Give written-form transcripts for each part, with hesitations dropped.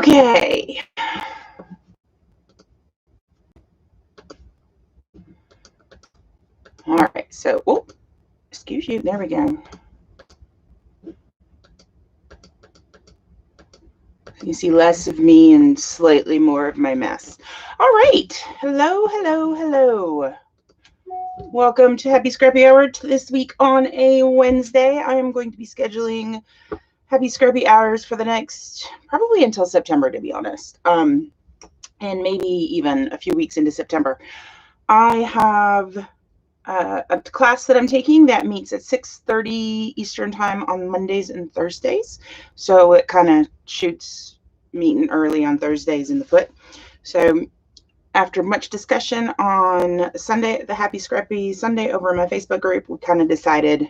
Okay. All right. So, oh, excuse you. There we go. You see less of me and slightly more of my mess. All right. Hello, hello, hello. Welcome to Happy Scrappy Hour this week on a Wednesday. I am going to be scheduling Happy Scrappy Hours for the next, probably until September, to be honest. And maybe even a few weeks into September. I have a class that I'm taking that meets at 6:30 Eastern time on Mondays and Thursdays. So it kind of shoots meeting early on Thursdays in the foot. So after much discussion on Sunday, the Happy Scrappy Sunday over in my Facebook group, we kind of decided,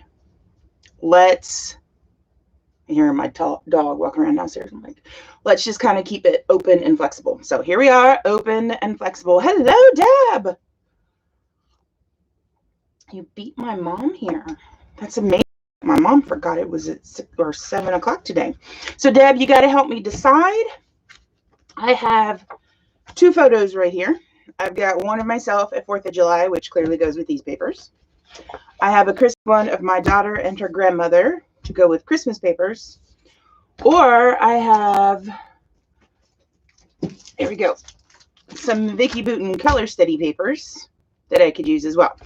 let's, hearing my dog walking around downstairs, I'm like, let's just kind of keep it open and flexible. So here we are, open and flexible. Hello, Deb. You beat my mom here. That's amazing. My mom forgot it was at 6 or 7 o'clock today. So Deb, you got to help me decide. I have 2 photos right here. I've got one of myself at 4th of July, which clearly goes with these papers. I have a Christmas one of my daughter and her grandmother to go with Christmas papers. Or I have, there we go, some Vicki Boutin Color Steady papers that I could use as well.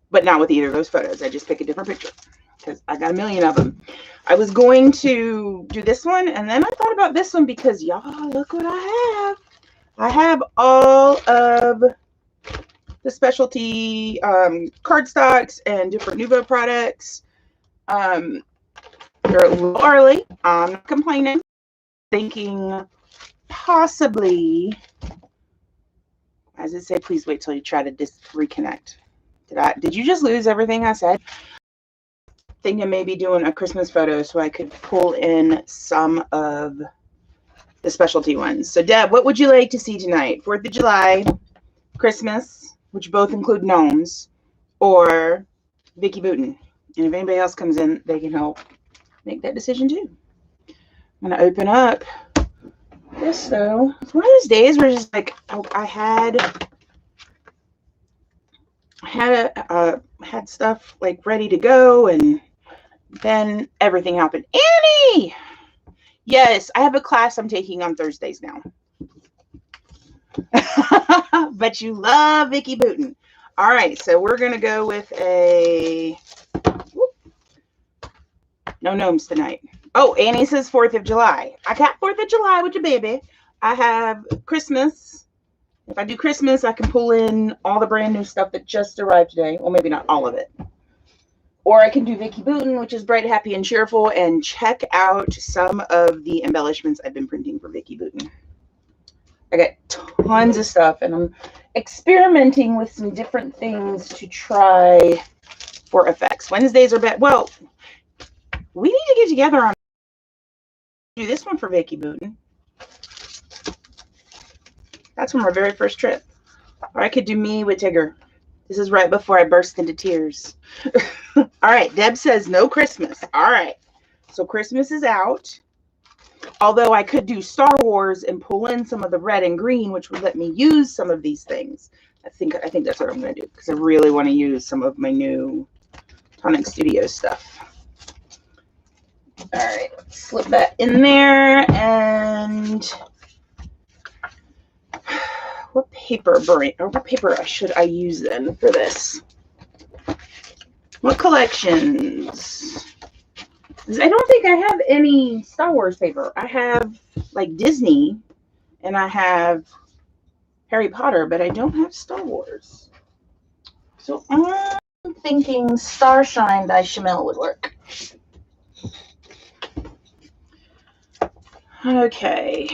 But not with either of those photos. I just pick a different picture because I got a million of them. I was going to do this one, and then I thought about this one because, y'all, look what I have. I have all of the specialty cardstocks and different Nuvo products. They're a little early. I'm not complaining. Thinking possibly, as I say, please wait till you try to reconnect. Did you just lose everything I said? Thinking maybe doing a Christmas photo so I could pull in some of the specialty ones. So Deb, what would you like to see tonight? 4th of July, Christmas, which both include gnomes, or Vicki Boutin. And if anybody else comes in, they can help make that decision too. I'm going to open up this though. It's one of those days where it's just like, oh, I had stuff like ready to go, and then everything happened. Annie! Yes, I have a class I'm taking on Thursdays now. But you love Vicki Boutin. All right, so we're going to go with a... No gnomes tonight. Oh, Annie says 4th of July. I got 4th of July with your baby. I have Christmas. If I do Christmas, I can pull in all the brand new stuff that just arrived today. Well, maybe not all of it. Or I can do Vicki Boutin, which is bright, happy, and cheerful, and check out some of the embellishments I've been printing for Vicki Boutin. I got tons of stuff, and I'm experimenting with some different things to try for effects. Wednesdays are bad. Well, we need to get together on do this one for Vicki Boutin. That's from our very first trip. Or I could do me with Tigger. This is right before I burst into tears. All right, Deb says no Christmas. All right, so Christmas is out. Although I could do Star Wars and pull in some of the red and green, which would let me use some of these things. I think that's what I'm going to do because I really want to use some of my new Tonic Studio stuff. All right, slip that in there. And what paper should I use then for this? What collections? I don't think I have any Star Wars paper. I have like Disney and I have Harry Potter, but I don't have Star Wars. So I'm thinking Starshine by Chamel would work. Okay.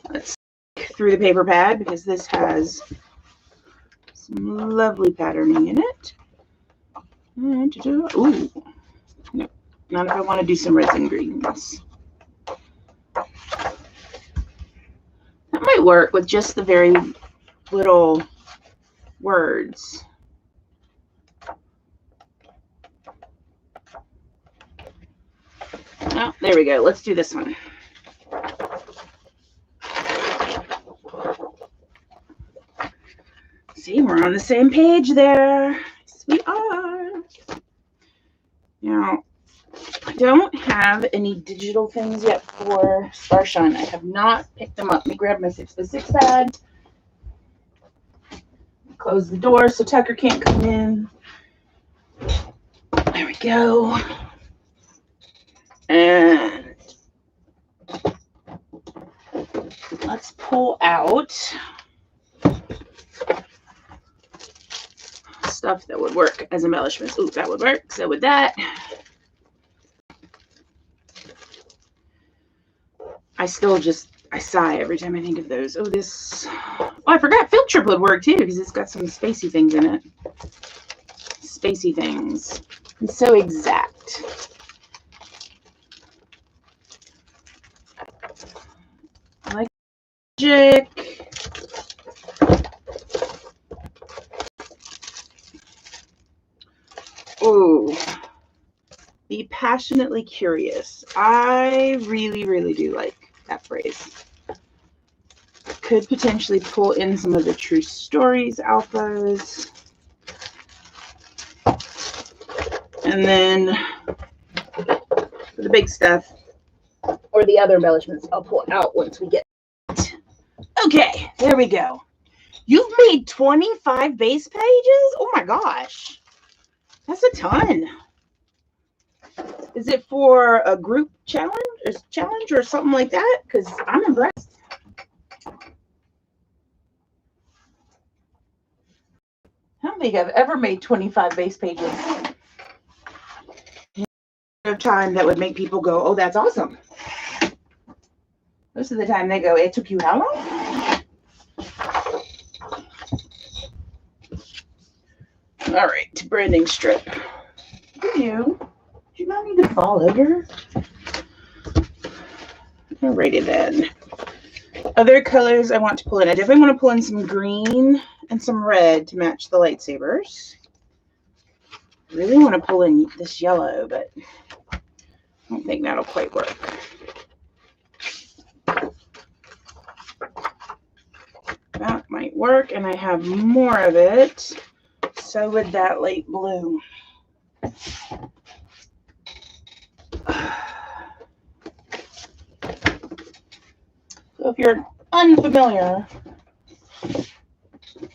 Let's look through the paper pad because this has some lovely patterning in it. Ooh. No, not if I want to do some reds and greens. That might work with just the very little words. Oh, there we go. Let's do this one. See, we're on the same page there. Yes, we are. Now, I don't have any digital things yet for Starshine. I have not picked them up. Let me grab my 6x6 pad. Close the door so Tucker can't come in. There we go. And let's pull out stuff that would work as embellishments. Ooh, that would work. So with that, I sigh every time I think of those. Oh, this. Oh, I forgot field trip would work too because it's got some spacey things in it. Spacey things. It's so exact. I like magic. Oh, be passionately curious. I really, really do like that phrase. Could potentially pull in some of the true stories alphas. And then for the big stuff, or the other embellishments, I'll pull out once we get it. Okay, there we go. You've made 25 base pages? Oh my gosh. That's a ton. Is it for a group challenge or something like that? Because I'm impressed. I don't think I've ever made 25 base pages of time that would make people go, oh, that's awesome. Most of the time they go, it took you how long? All right, branding strip. Do you not need to fall over? Alrighty then. Other colors I want to pull in. I definitely want to pull in some green and some red to match the lightsabers. I really want to pull in this yellow, but I don't think that'll quite work. That might work, and I have more of it. So would that light blue. So if you're unfamiliar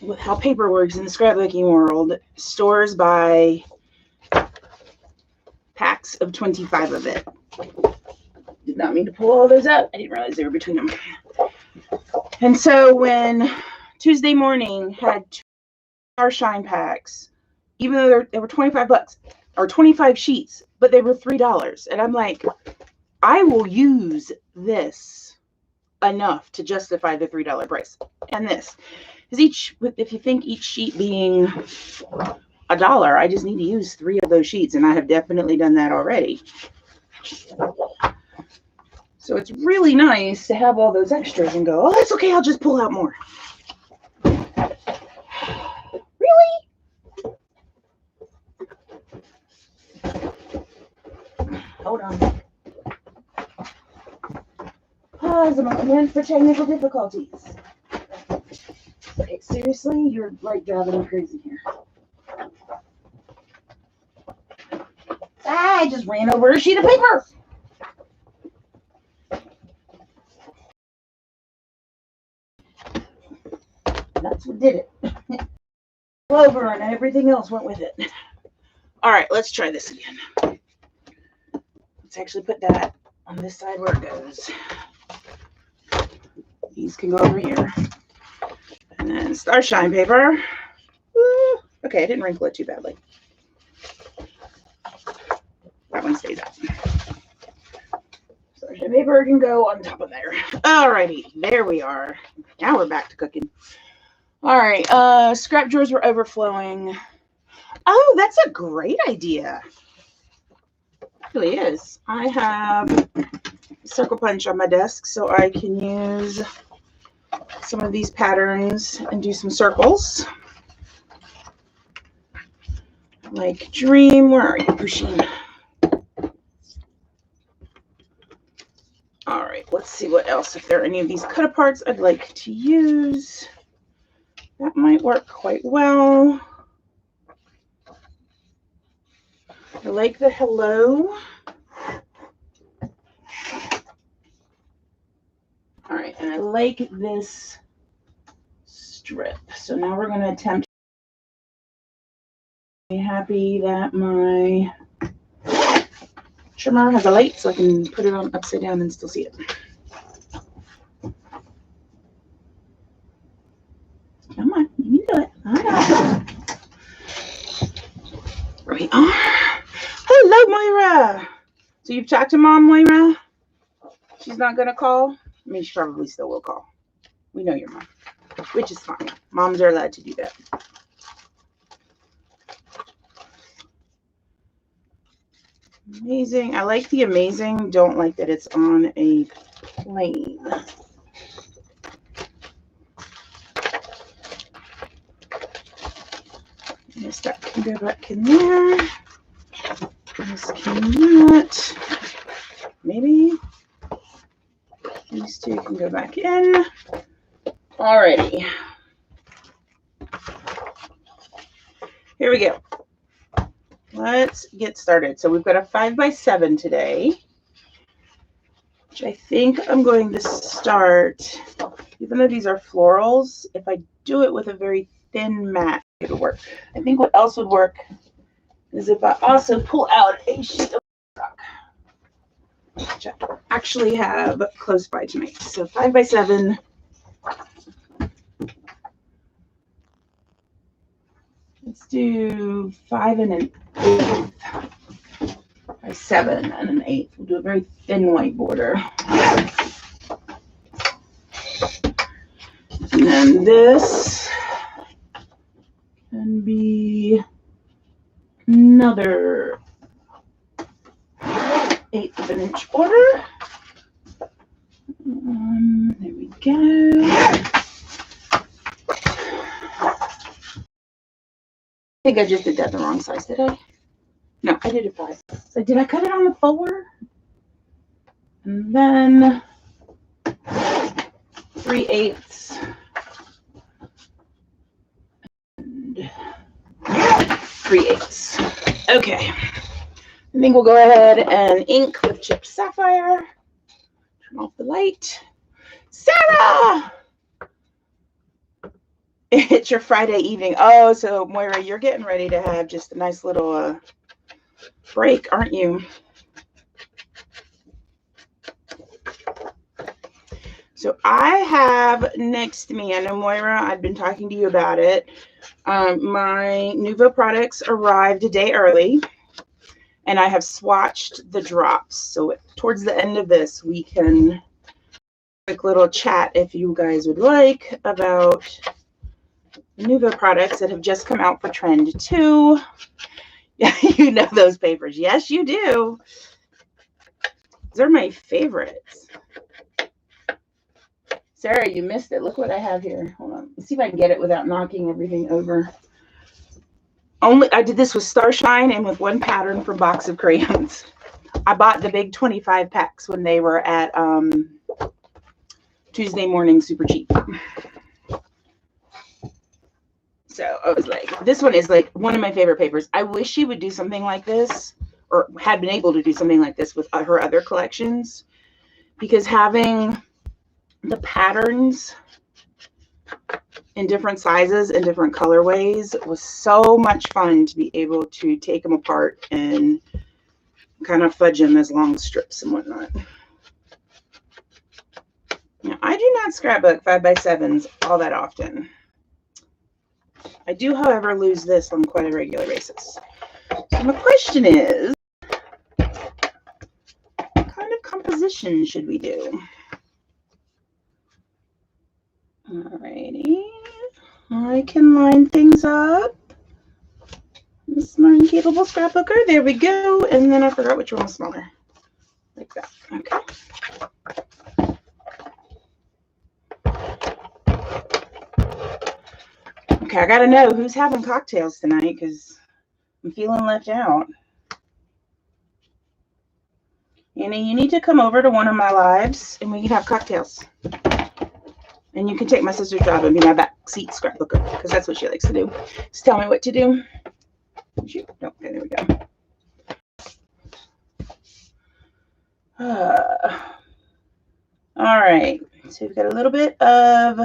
with how paper works in the scrapbooking world, stores buy packs of 25 of it. Did not mean to pull all those up. I didn't realize they were between them. And so when Tuesday Morning had 2 Starshine packs, even though they were 25 bucks or 25 sheets, but they were $3. And I'm like, I will use this enough to justify the $3 price. And this is if you think each sheet being $1, I just need to use 3 of those sheets, and I have definitely done that already. So it's really nice to have all those extras and go, oh, that's okay, I'll just pull out more. Really? Hold on. Pause a moment for technical difficulties. Okay, seriously, you're like driving me crazy here. I just ran over a sheet of paper. That's what did it. Over and everything else went with it. All right, let's try this again. Let's actually put that on this side where it goes. These can go over here. And then Starshine paper. Woo. Okay, I didn't wrinkle it too badly. That one stays out. Starshine paper can go on top of there. Alrighty, there we are. Now we're back to cooking. All right, scrap drawers were overflowing. Oh, that's a great idea. It really is. I have circle punch on my desk, so I can use some of these patterns and do some circles. Like Dream, where are you, Pusheen? All right, let's see what else. If there are any of these cut aparts I'd like to use. That might work quite well. I like the hello. All right, and I like this strip. So now we're going to attempt. I'm happy that my trimmer has a light so I can put it on upside down and still see it. Come on, you can do it. I got it. There we are. Hello, Moira. So you've talked to Mom, Moira? She's not going to call? I mean, she probably still will call. We know your mom, which is fine. Moms are allowed to do that. Amazing. I like the amazing. Don't like that it's on a plane. This that can go back in there. This cannot. Maybe. These two can go back in. Alrighty. Here we go. Let's get started. So we've got a 5x7 today, which I think I'm going to start, even though these are florals, if I do it with a very thin mat, it'll work. I think what else would work is if I also pull out a sheet of rock, which I actually have close by tonight. So 5x7. Let's do 5 and an 1/8 by 7 and an 1/8. We'll do a very thin white border. And then this can be another 1/8 of an inch border. There we go. I think I just did that the wrong size, did I? No, I did it 5. So did I cut it on the 4? And then 3/8 and 3/8. Okay. I think we'll go ahead and ink with chipped sapphire. Turn off the light. Sarah! It's your Friday evening. Oh, so Moira, you're getting ready to have just a nice little break, aren't you? So I have next to me, I know Moira, I've been talking to you about it. My Nuvo products arrived a day early, and I have swatched the drops. So towards the end of this, we can quick little chat if you guys would like about Nuvo products that have just come out for Trend 2. You know those papers. Yes, you do. They're my favorites. Sarah, you missed it. Look what I have here. Hold on. Let's see if I can get it without knocking everything over. I did this with Starshine and with one pattern from Box of Crayons. I bought the big 25 packs when they were at Tuesday morning super cheap. So I was like, this one is like one of my favorite papers. I wish she would do something like this, or had been able to do something like this with her other collections, because having the patterns in different sizes and different colorways was so much fun to be able to take them apart and kind of fudge them as long strips and whatnot. Now, I do not scrapbook 5x7s all that often. I do, however, lose this on quite a regular basis. So my question is, what kind of composition should we do? Alrighty. I can line things up. Smart and capable scrapbooker. There we go. And then I forgot which one was smaller. Like that. Okay. Okay, I gotta know who's having cocktails tonight because I'm feeling left out. Annie, you need to come over to one of my lives and we can have cocktails. And you can take my sister's job and be my backseat scrapbooker, because that's what she likes to do. Just tell me what to do. Shoot. No, okay, there we go. All right. So we've got a little bit of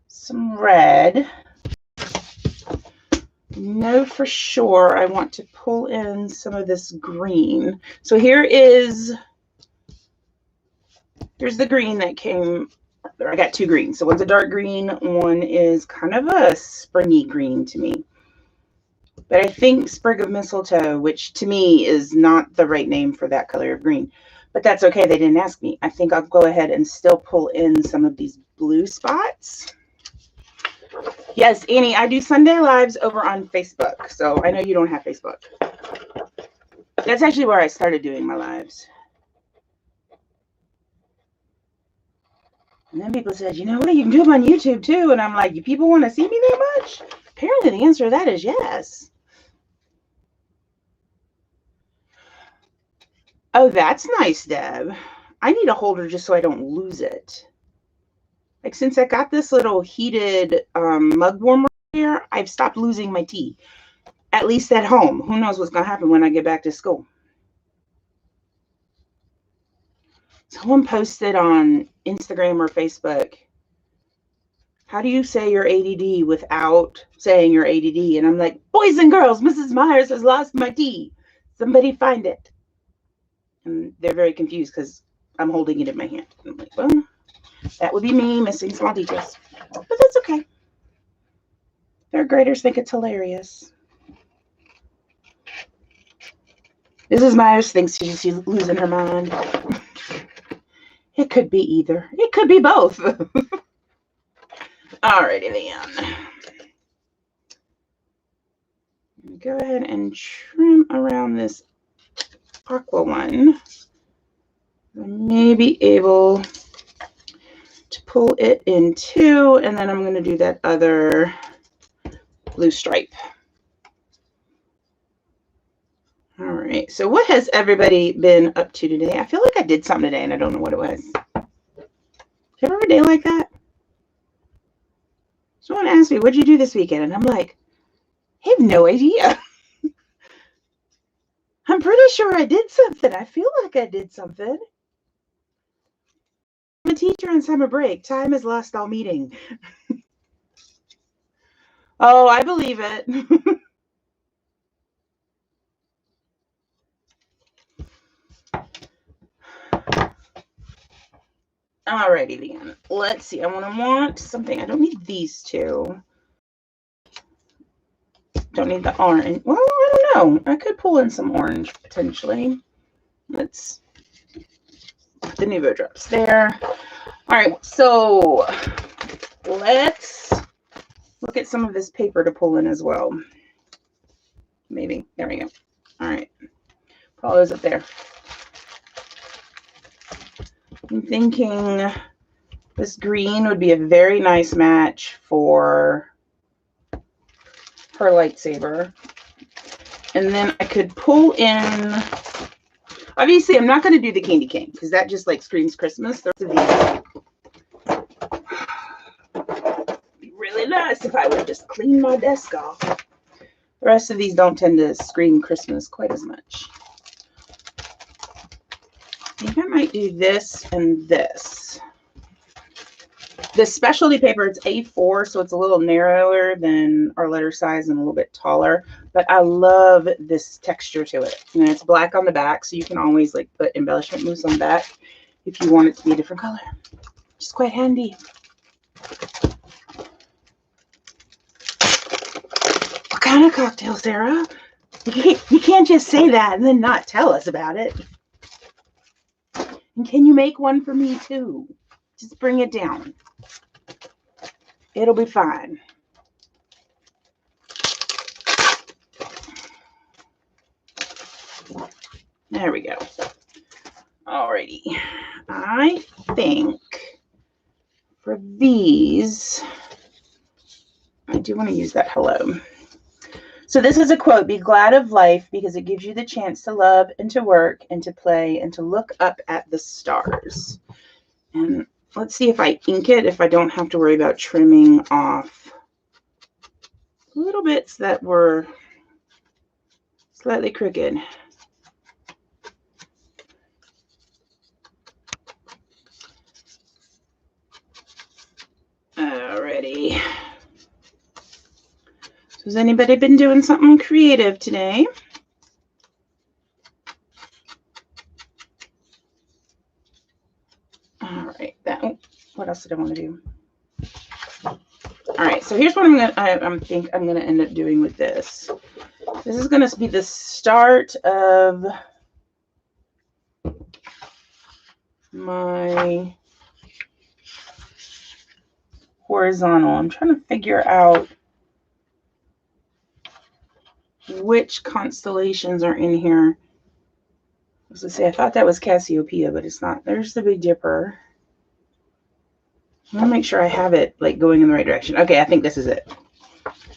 some red. Know for sure I want to pull in some of this green. So here's the green that came. I got two greens. So one's a dark green, one is kind of a springy green to me. But I think Sprig of Mistletoe, which to me is not the right name for that color of green. But that's okay, they didn't ask me. I think I'll go ahead and still pull in some of these blue spots. Yes, Annie, I do Sunday Lives over on Facebook. So I know you don't have Facebook. That's actually where I started doing my lives. And then people said, you know what, you can do them on YouTube too. And I'm like, you people want to see me that much? Apparently the answer to that is yes. Oh, that's nice, Deb. I need a holder just so I don't lose it. Like, since I got this little heated mug warmer here, I've stopped losing my tea. At least at home. Who knows what's going to happen when I get back to school. Someone posted on Instagram or Facebook, how do you say you're ADD without saying you're ADD? And I'm like, boys and girls, Mrs. Myers has lost my tea. Somebody find it. And they're very confused because I'm holding it in my hand. I'm like, well, that would be me missing small details. But that's okay. Third graders think it's hilarious. Mrs. Myers thinks she's losing her mind. It could be either. It could be both. Alrighty then. Go ahead and trim around this aqua one. I may be able to pull it in two, and then I'm going to do that other blue stripe. All right, so what has everybody been up to today? I feel like I did something today and I don't know what it was. Do you ever have a day like that? Someone asked me, what'd you do this weekend? And I'm like, I have no idea. I'm pretty sure I did something. I feel like I did something. I'm a teacher on summer break. Time has lost all meaning. Oh, I believe it. Alrighty then. Let's see. I want something. I don't need these two. Don't need the orange. Well, I don't know. I could pull in some orange potentially. Let's put the Nuvo drops there. All right. So let's look at some of this paper to pull in as well. Maybe. There we go. All right. Put all those up there. I'm thinking this green would be a very nice match for her lightsaber. And then I could pull in, obviously I'm not going to do the candy cane because that just like screams Christmas. The rest of these would be really nice if I would just clean my desk off. The rest of these don't tend to scream Christmas quite as much. I think I might do this and this. The specialty paper, it's A4, so it's a little narrower than our letter size and a little bit taller. But I love this texture to it. And it's black on the back, so you can always like put embellishment mousse on the back if you want it to be a different color. Which is quite handy. What kind of cocktail, Sarah? You can't just say that and then not tell us about it. And can you make one for me too? Just bring it down. It'll be fine. There we go. Alrighty. I think for these, I do want to use that hello. So this is a quote: be glad of life because it gives you the chance to love and to work and to play and to look up at the stars. And let's see if I ink it, if I don't have to worry about trimming off little bits that were slightly crooked. Alrighty. So has anybody been doing something creative today? All right. What else did I want to do? All right. So here's what I think I'm gonna end up doing with this. This is gonna be the start of my horizontal. I'm trying to figure out which constellations are in here. I was gonna say, I thought that was Cassiopeia, but it's not. There's the Big Dipper. I want to make sure I have it like going in the right direction. Okay, I think this is it.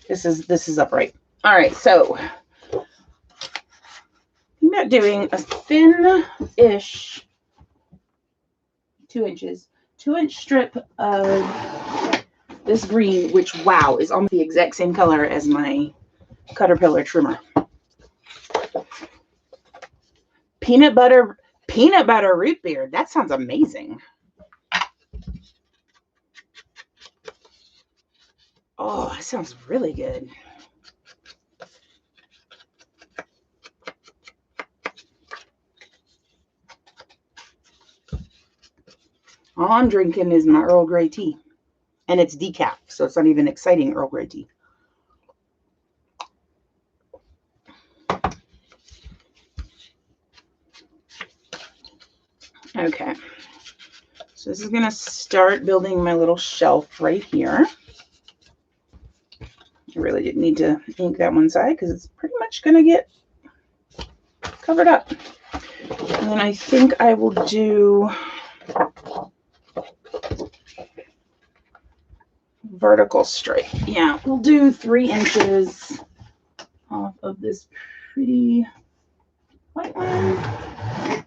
This is upright. All right, so I'm not doing a thin-ish 2 inches, 2-inch strip of this green, which wow is almost the exact same color as my Caterpillar trimmer. Peanut butter root beer. That sounds amazing. Oh, that sounds really good. All I'm drinking is my Earl Grey tea. And it's decaf, so it's not even exciting Earl Grey tea. Okay. So this is going to start building my little shelf right here. I really didn't need to ink that one side because it's pretty much going to get covered up. And then I think I will do vertical stripe. Yeah, we'll do 3 inches off of this pretty white one.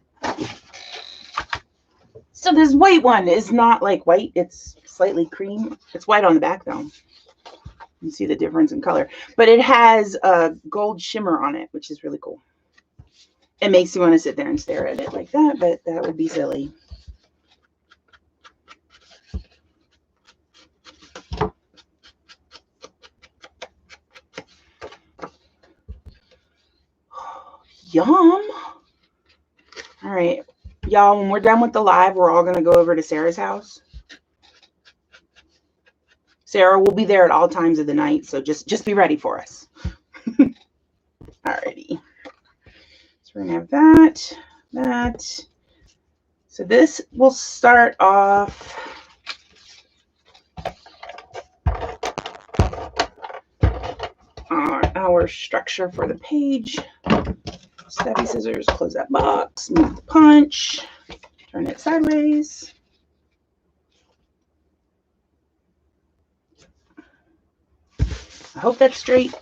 So this white one is not like white, it's slightly cream. It's white on the back though. You see the difference in color, but it has a gold shimmer on it, which is really cool. It makes you want to sit there and stare at it like that, but that would be silly. Yum. All right, y'all, when we're done with the live, we're all going to go over to Sarah's house. Sarah will be there at all times of the night, so just be ready for us. Alrighty. So we're going to have that. So this will start off our structure for the page. Stabby scissors, close that box, move the punch, turn it sideways. I hope that's straight.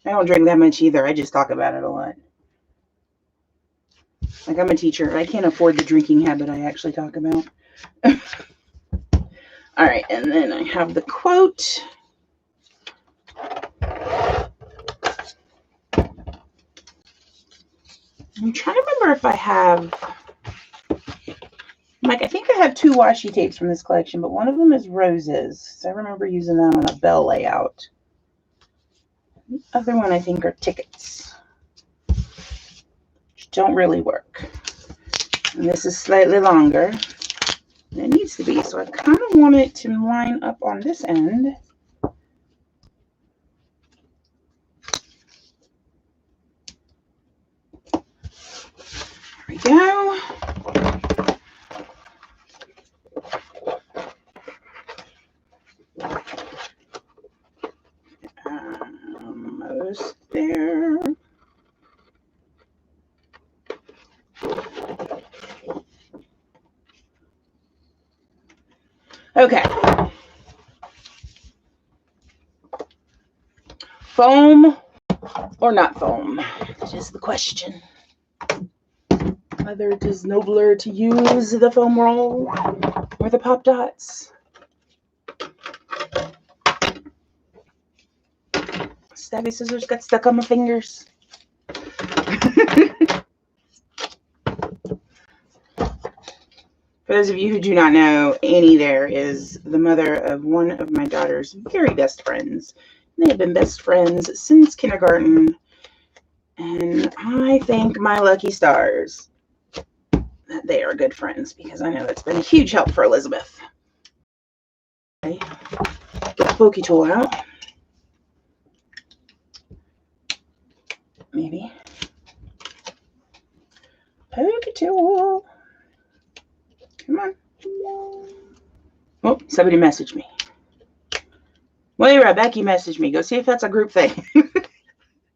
I don't drink that much either. I just talk about it a lot. Like, I'm a teacher. I can't afford the drinking habit I actually talk about. All right, and then I have the quote. I'm trying to remember if I have, like, I think I have 2 washi tapes from this collection, but one of them is roses. So I remember using that on a bell layout. The other one I think are tickets, which don't really work. And this is slightly longer than it needs to be, so I kind of want it to line up on this end. There we go. Almost there. Okay. Foam or not foam? That is the question. Whether it is nobler to use the foam roll or the Pop Dots. Stabby scissors got stuck on my fingers. For those of you who do not know, Annie there is the mother of one of my daughter's very best friends. They have been best friends since kindergarten. And I thank my lucky stars that they are good friends, because I know it's been a huge help for Elizabeth. Okay. Get the pokey tool out. Maybe. Pokey tool. Come on. Oh, somebody messaged me. Moira, Becky messaged me. Go see if that's a group thing.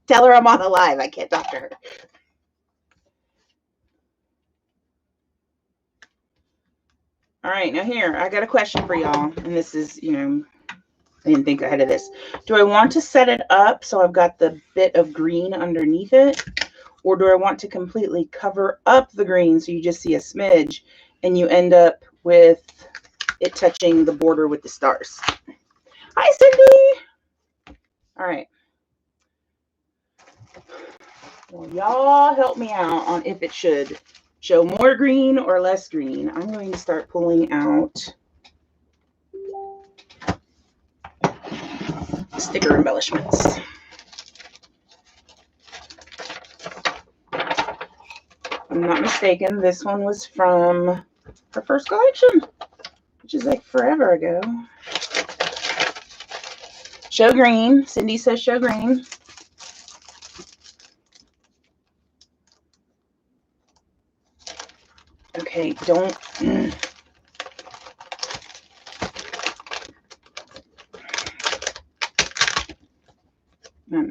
Tell her I'm on the live. I can't talk to her. All right, now here, I got a question for y'all. And this is, I didn't think ahead of this. Do I want to set it up so I've got the bit of green underneath it? Or do I want to completely cover up the green so you just see a smidge and you end up with it touching the border with the stars? Hi, Cindy. All right. Well, y'all help me out on if it should show more green or less green. I'm going to start pulling out sticker embellishments. If I'm not mistaken, this one was from her first collection, which is like forever ago. Show green. Cindy says show green. Okay, don't.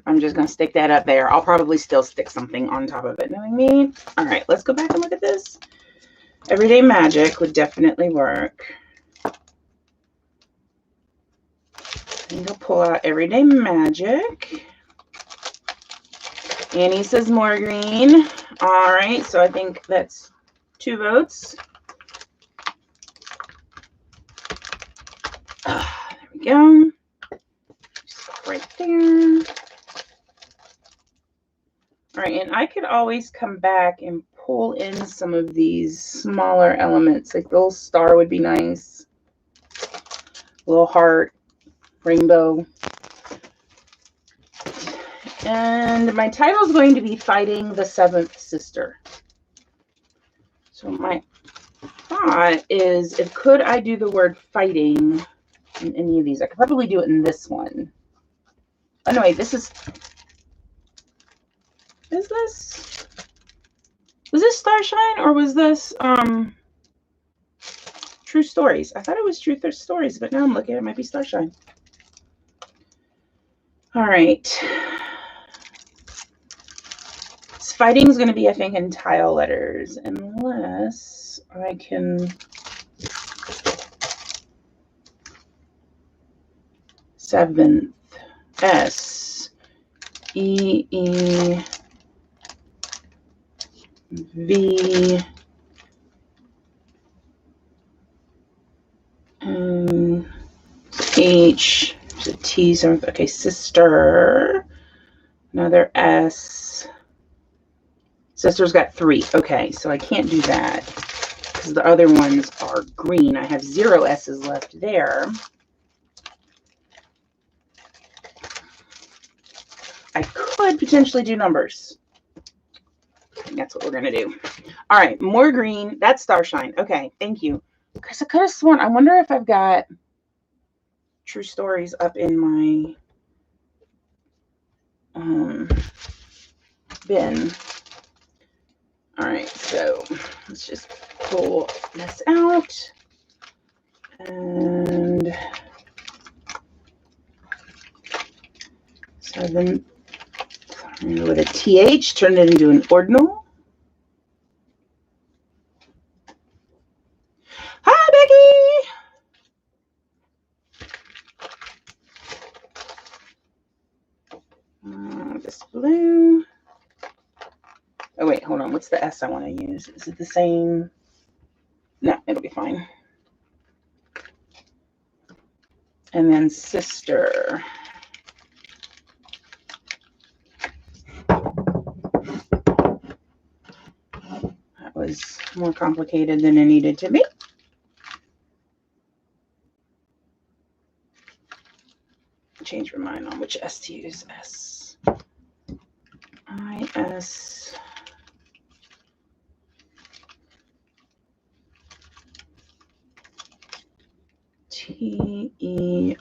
I'm just going to stick that up there. I'll probably still stick something on top of it, knowing me. All right, let's go back and look at this. Everyday Magic would definitely work. I'm going to pull out Everyday Magic. Annie says more green. All right, so I think that's 2 votes. There we go. Just right there. All right, and I could always come back and pull in some of these smaller elements. Like the little star would be nice. Little heart, rainbow. And my title is going to be Fighting the Seventh Sister. So my thought is, could I do the word fighting in any of these? I could probably do it in this one. Oh, no, wait, this is this? Was this Starshine or was this True Stories? I thought it was True Stories, but now I'm looking at it, might be Starshine. All right. This fighting is going to be, I think, in tile letters, unless I can. Seventh, S, E, E, V, H, there's a T, so okay, sister, another S. Sister's got 3. Okay, so I can't do that because the other ones are green. I have 0 S's left there. I could potentially do numbers. I think that's what we're going to do. All right, more green. That's Starshine. Okay, thank you. Because I could have sworn, I wonder if I've got True Stories up in my bin. All right, so let's just pull this out. And 7, with a TH, turn it into an ordinal. Hi, Becky. with this blue. Oh, wait, hold on. What's the S I want to use? Is it the same? No, it'll be fine. And then sister. That was more complicated than it needed to be. Change my mind on which S to use. S. I-S. T-E-R.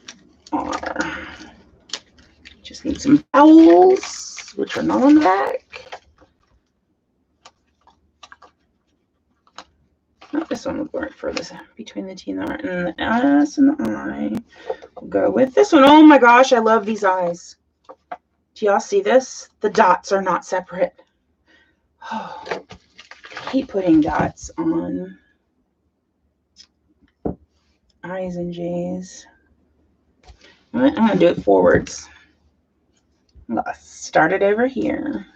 Just need some vowels, which are not on the back. Oh, this one would work for this between the T and the R and the S and the I. We'll go with this one. Oh my gosh, I love these eyes. Do y'all see this? The dots are not separate. Oh, I hate putting dots on I's and J's. I'm going to do it forwards. I'm going to start it over here.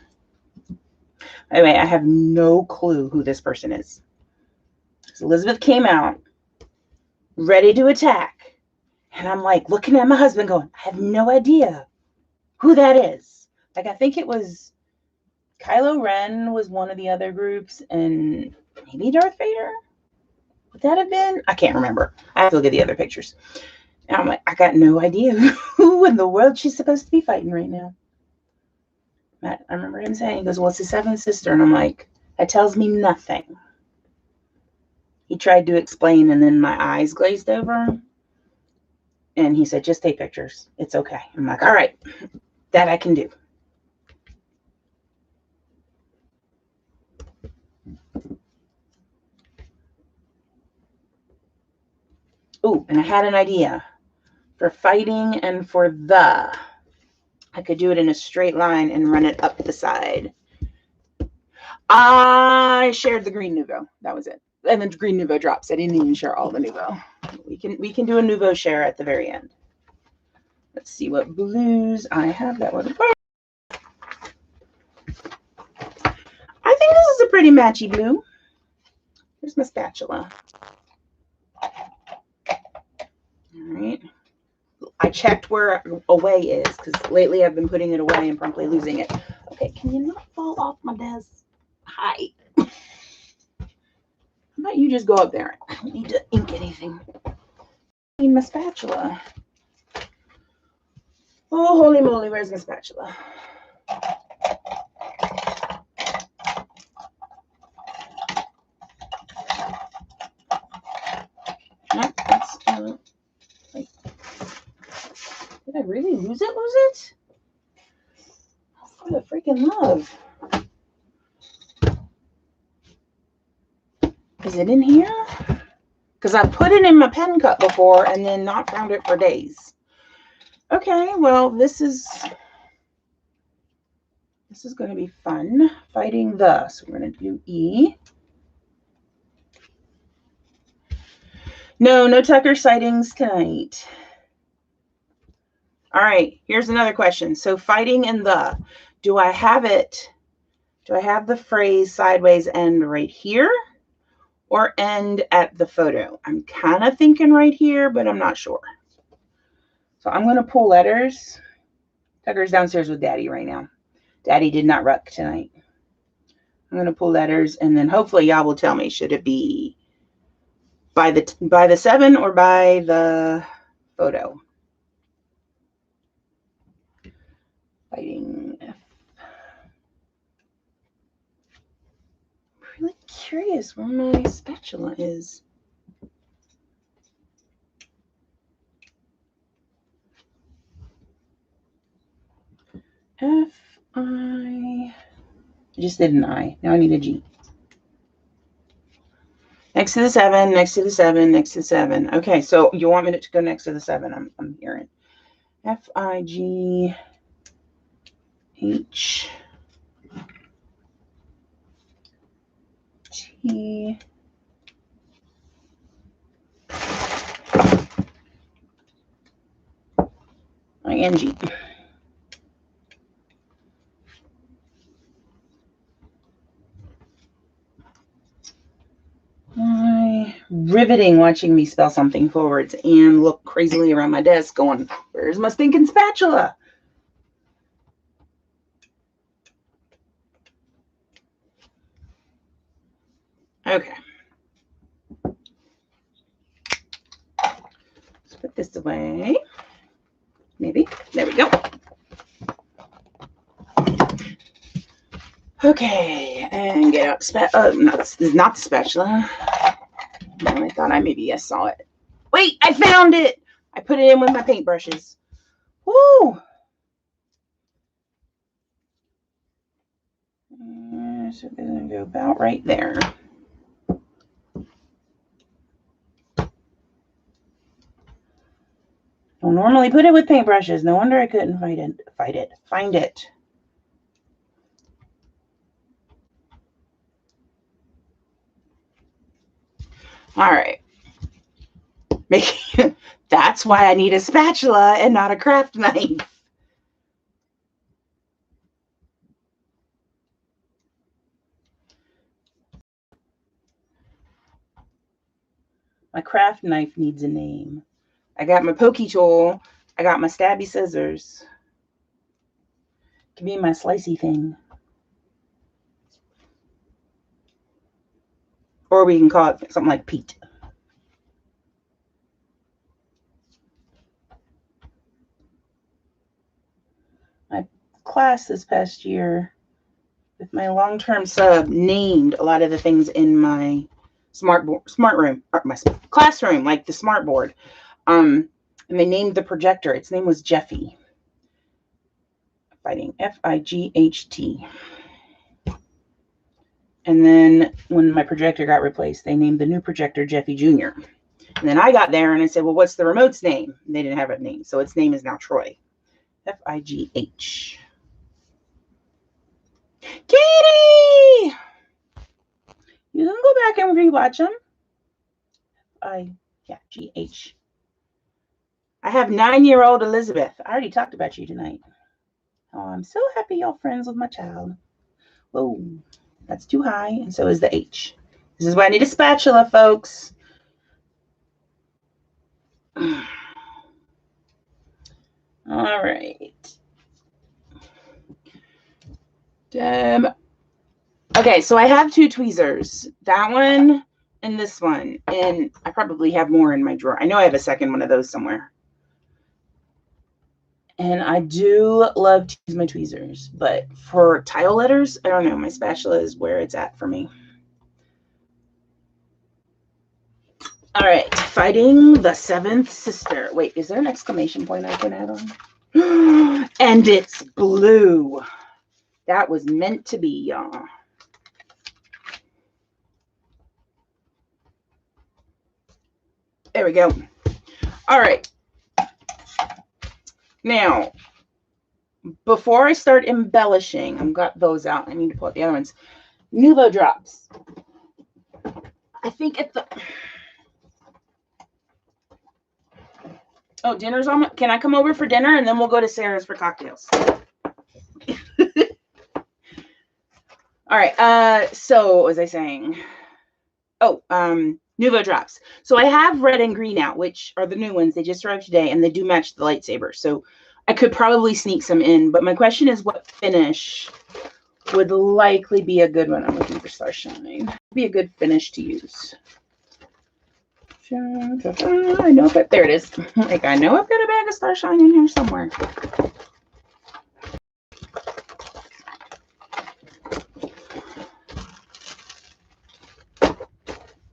Anyway, I have no clue who this person is. So Elizabeth came out ready to attack. And I'm like looking at my husband going, I have no idea who that is. Like, I think it was Kylo Ren was one of the other groups, and maybe Darth Vader. Would that have been? I can't remember. I have to look at the other pictures. And I'm like, I got no idea who in the world she's supposed to be fighting right now. Matt, I remember him saying, he goes, well, it's the seventh sister. And I'm like, that tells me nothing. He tried to explain, and then my eyes glazed over. And he said, just take pictures. It's okay. I'm like, all right, that I can do. Oh, and I had an idea for fighting and for the. I could do it in a straight line and run it up the side. I shared the green Nouveau. That was it. And then green Nouveau drops. I didn't even share all the Nouveau. We can do a Nouveau share at the very end. Let's see what blues I have that would work. I think this is a pretty matchy blue. Here's my spatula. All right. I checked where away is because lately I've been putting it away and promptly losing it. Okay, can you not fall off my desk? Hi. How about you just go up there? I don't need to ink anything. I need my spatula. Oh, holy moly, where's my spatula? Nope, that's like, did I really lose it? For the freaking love. Is it in here? Because I put it in my pen cup before and then not found it for days. Okay, well, this is going to be fun. Fighting the. So we're going to do E. No Tucker sightings tonight. All right, here's another question. So fighting in the. Do I have the phrase sideways end right here or end at the photo? I'm kind of thinking right here, but I'm not sure. So I'm going to pull letters. Tucker's downstairs with Daddy right now. Daddy did not ruck tonight. I'm going to pull letters, and then hopefully y'all will tell me, should it be by the 7 or by the photo? Fighting F. I'm really curious where my spatula is. I just did an I. Now I need a G. Next to the 7, next to the 7, next to the 7. Okay, so you want me to go next to the 7? I'm hearing. F-I-G-H. T. I-N-G. riveting watching me spell something forwards and look crazily around my desk going, where's my stinking spatula? Okay. Let's put this away. Maybe. There we go. Okay, and get out this is not the spatula. I thought I saw it. Wait, I found it! I put it in with my paintbrushes. Woo! So we're gonna go about right there. Don't normally put it with paintbrushes. No wonder I couldn't find it. All right. That's why I need a spatula and not a craft knife. My craft knife needs a name. I got my pokey tool. I got my stabby scissors. It can be my slicey thing. Or we can call it something like Pete. My class this past year with my long-term sub named a lot of the things in my smart room, or my classroom, like the smart board. And they named the projector. Its name was Jeffy. Fighting F-I-G-H-T. And then when my projector got replaced, they named the new projector Jeffy Jr. And then I got there and I said, well, what's the remote's name? And they didn't have a name. So its name is now Troy. F-I-G-H. Katie! You can go back and rewatch them. G-H. I have 9-year-old Elizabeth. I already talked about you tonight. Oh, I'm so happy you're friends with my child. Whoa, that's too high, and so is the H. This is why I need a spatula, folks. All right. Okay, so I have 2 tweezers. That one and this one. And I probably have more in my drawer. I know I have a second one of those somewhere. And I do love to use my tweezers. But for tile letters, I don't know. My spatula is where it's at for me. All right. Fighting the 7th sister. Wait, is there an exclamation point I can add on? And it's blue. That was meant to be, y'all. There we go. All right. Now, before I start embellishing, I've got those out. I need to pull out the other ones. Nuvo drops. I think at the... Oh, dinner's on. Can I come over for dinner and then we'll go to Sarah's for cocktails? All right. So what was I saying? Oh, Nuvo drops. So I have red and green out, which are the new ones. They just arrived today, and they do match the lightsaber. So I could probably sneak some in. But my question is, what finish would likely be a good one? I'm looking for Starshine. Be a good finish to use. I know, but there it is. Like, I know I've got a bag of Starshine in here somewhere.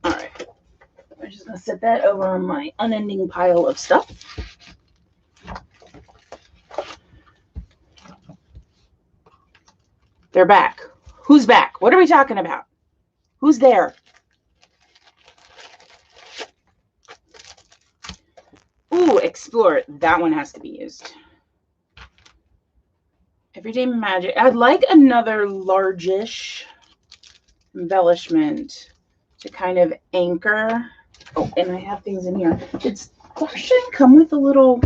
All right. I'm just going to set that over on my unending pile of stuff. They're back. Who's back? What are we talking about? Who's there? Ooh, Explore. That one has to be used. Everyday Magic. I'd like another largish embellishment to kind of anchor. Oh, and I have things in here. Did Starshine come with a little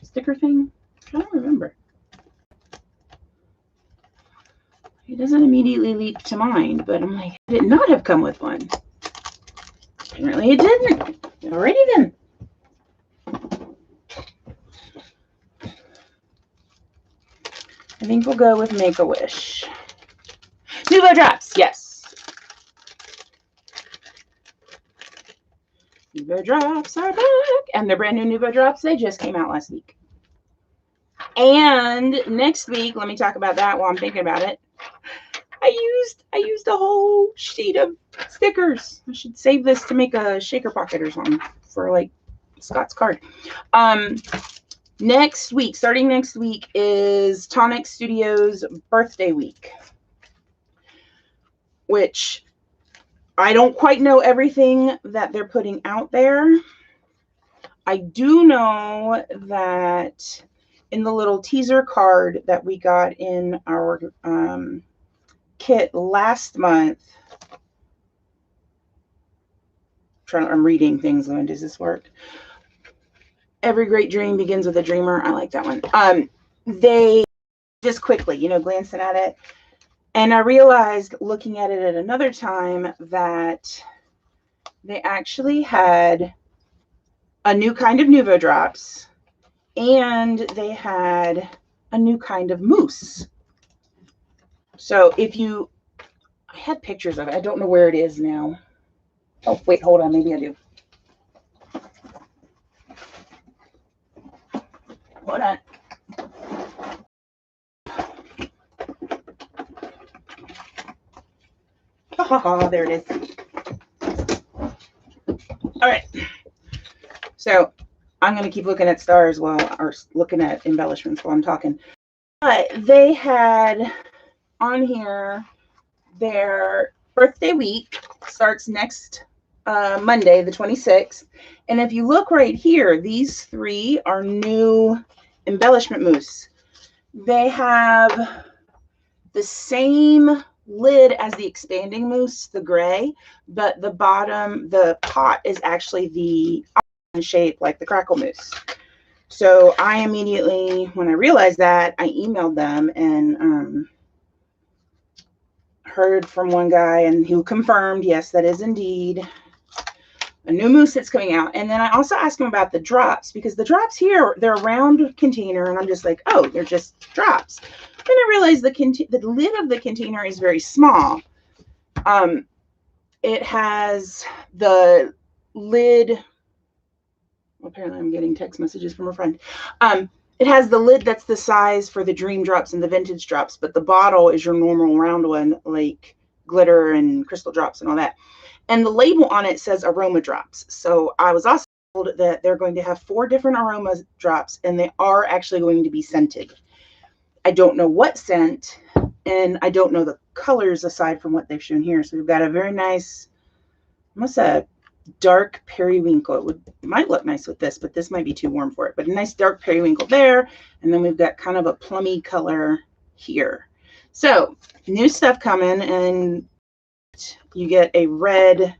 sticker thing? I don't remember. It doesn't immediately leap to mind, but I'm like, did it not have come with one? Apparently it didn't. Alrighty then. I think we'll go with Make-A-Wish. Nuvo Drops, yes. Nuvo Drops are back. And they're brand new Nuvo Drops. They just came out last week. And next week, let me talk about that while I'm thinking about it. I used a whole sheet of stickers. I should save this to make a shaker pocket or something for like Scott's card. Next week, starting next week, is Tonic Studios birthday week, which I don't quite know everything that they're putting out there. I do know that in the little teaser card that we got in our kit last month, I'm reading things. When does this work? Every great dream begins with a dreamer. I like that one. They just quickly, glancing at it, and I realized looking at it at another time that they actually had a new kind of Nuvo Drops, and they had a new kind of mousse. So I had pictures of it. I don't know where it is now. Oh, wait, hold on. Maybe I do. Hold on. There it is. All right. So I'm going to keep looking at stars or looking at embellishments while I'm talking. But they had on here their birthday week starts next Monday, the 26th. And if you look right here, these three are new embellishment mousse. They have the same lid as the expanding mousse, the gray, but the bottom, the pot is actually the shape like the crackle mousse. So I immediately, when I realized that, I emailed them and heard from one guy, and he confirmed, yes, that is indeed a new mousse that's coming out. And then I also asked him about the drops, because the drops here, they're a round container, and I'm just like, oh, they're just drops. Then I realized the lid of the container is very small. It has the lid. Apparently, I'm getting text messages from a friend. It has the lid that's the size for the Dream Drops and the Vintage Drops, but the bottle is your normal round one, like glitter and crystal drops and all that. And the label on it says aroma drops. So I was also told that they're going to have 4 different aroma drops, and they are actually going to be scented. I don't know what scent, and I don't know the colors aside from what they've shown here. So we've got a very nice, almost a dark periwinkle. It might look nice with this, but this might be too warm for it. But a nice dark periwinkle there, and then we've got kind of a plummy color here. So new stuff coming, and you get a red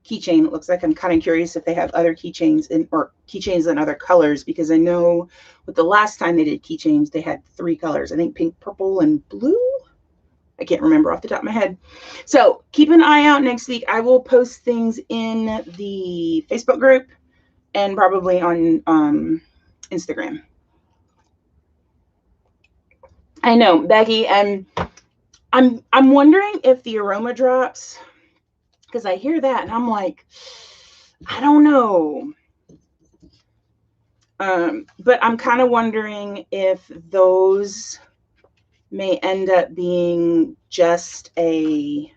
keychain. It looks like, I'm kind of curious if they have other keychains or keychains in other colors, because I know with the last time they did keychains, they had 3 colors. I think pink, purple, and blue. I can't remember off the top of my head. So keep an eye out next week. I will post things in the Facebook group and probably on Instagram. I know, Becky, and I'm wondering if the aroma drops, because I hear that and I'm like, I don't know. But I'm kind of wondering if those may end up being just a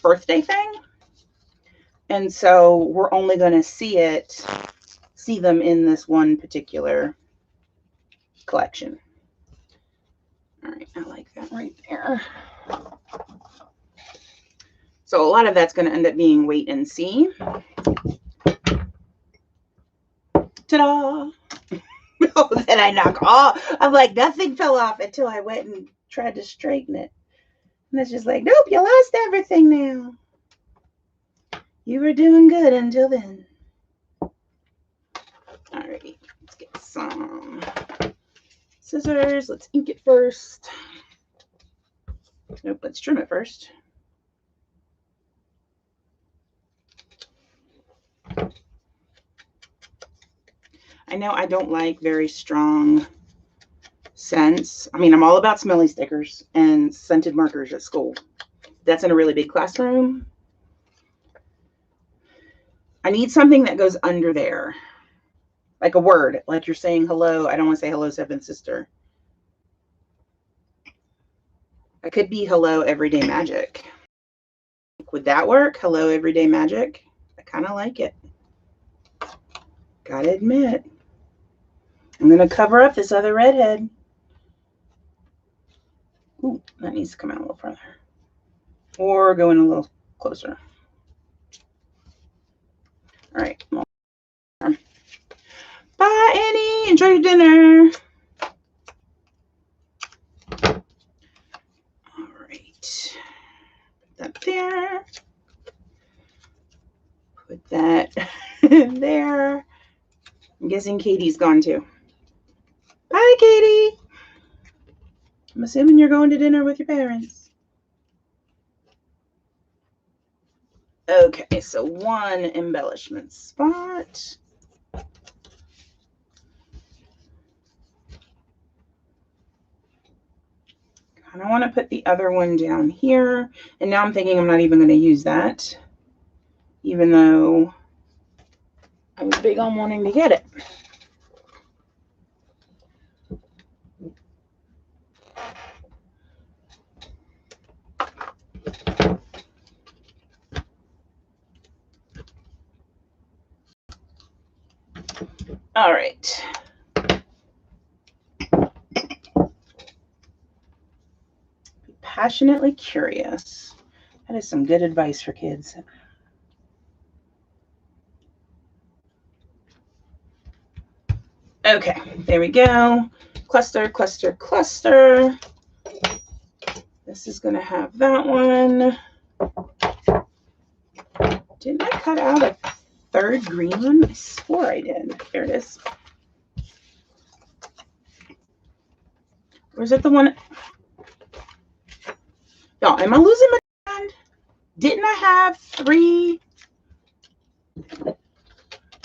birthday thing. And so we're only going to see them in this one particular collection. All right, I like that right there. So a lot of that's going to end up being wait and see. Ta-da! Oh, then I knock off. I'm like, nothing fell off until I went and tried to straighten it. And it's just like, nope, you lost everything now. You were doing good until then. All right, let's get some scissors. Let's ink it first. Nope, let's trim it first. I know I don't like very strong scents. I mean, I'm all about smelly stickers and scented markers at school. That's in a really big classroom. I need something that goes under there. Like a word, like you're saying hello. I don't want to say hello, seventh sister. It could be hello, everyday magic. Would that work? Hello, everyday magic. I kind of like it. Gotta admit. I'm going to cover up this other redhead. Ooh, that needs to come out a little further. Or go in a little closer. All right. Bye, Annie. Enjoy your dinner. All right. Put that there. Put that there. I'm guessing Katie's gone too. Bye, Katie. I'm assuming you're going to dinner with your parents. Okay, so one embellishment spot. And I want to put the other one down here. And now I'm thinking I'm not even going to use that, even though I was big on wanting to get it. All right. Be passionately curious. That is some good advice for kids. Okay, there we go. Cluster, cluster, cluster. This is going to have that one. Didn't I cut out a third green one? I swore I did. There it is. Or is it the one? No, am I losing my mind? Didn't I have 3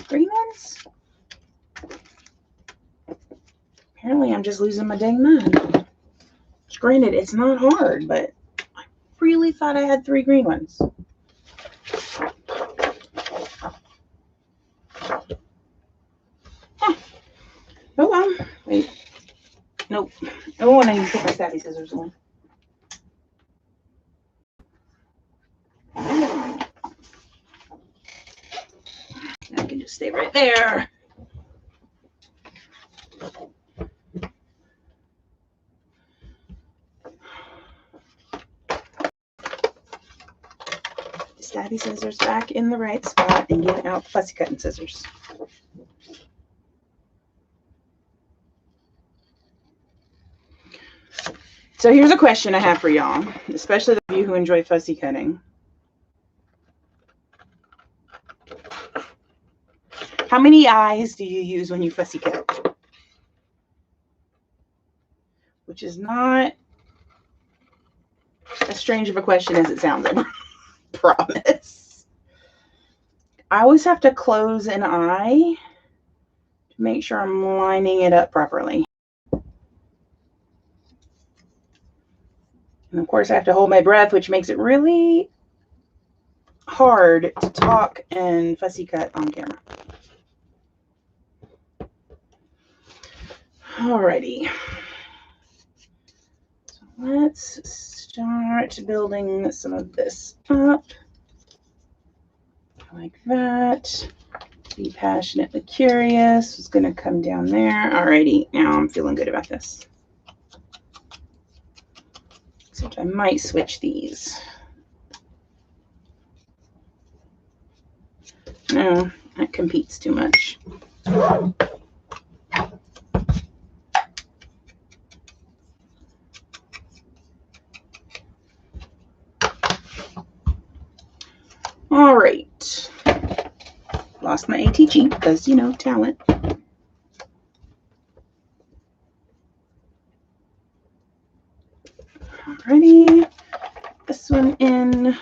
green ones? Apparently, I'm just losing my dang mind. Granted, it's not hard, but I really thought I had 3 green ones. Huh. Oh, well. Wait. Nope. Oh, and I need to put my Scrappy scissors on. I can just stay right there. Scrappy scissors back in the right spot and get out fussy cutting scissors. So here's a question I have for y'all, especially those of you who enjoy fussy cutting. How many eyes do you use when you fussy cut? Which is not as strange of a question as it sounds, I promise. I always have to close an eye to make sure I'm lining it up properly. And of course, I have to hold my breath, which makes it really hard to talk and fussy cut on camera. Alrighty. So let's start building some of this up. Like that. Be passionately curious. It's going to come down there. Alrighty. Now I'm feeling good about this. Except I might switch these. No, that competes too much. All right. Lost my ATG because, you know, talent. Alrighty. This one in.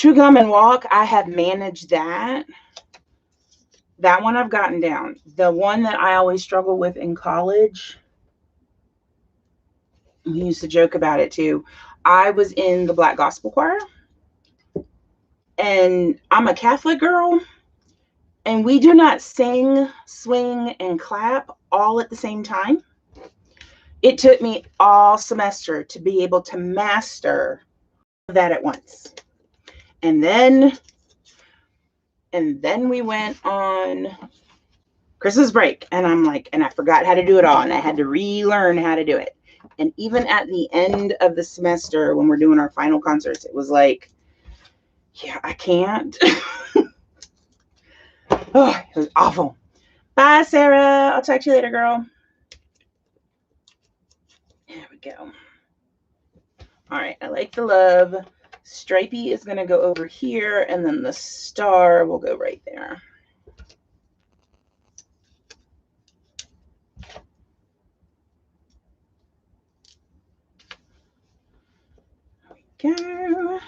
Chew gum and walk, I have managed that. That one I've gotten down. The one that I always struggle with in college, we used to joke about it too. I was in the Black Gospel Choir, and I'm a Catholic girl, and we do not sing, swing, and clap all at the same time. It took me all semester to be able to master that at once. And then we went on Christmas break, and I'm like, and I forgot how to do it all, and I had to relearn how to do it. And even at the end of the semester, when we're doing our final concerts, it was like, yeah, I can't. Oh, it was awful. Bye, Sarah. I'll talk to you later, girl. There we go. All right, I like the love. Stripey is going to go over here, and then the star will go right there. There we go.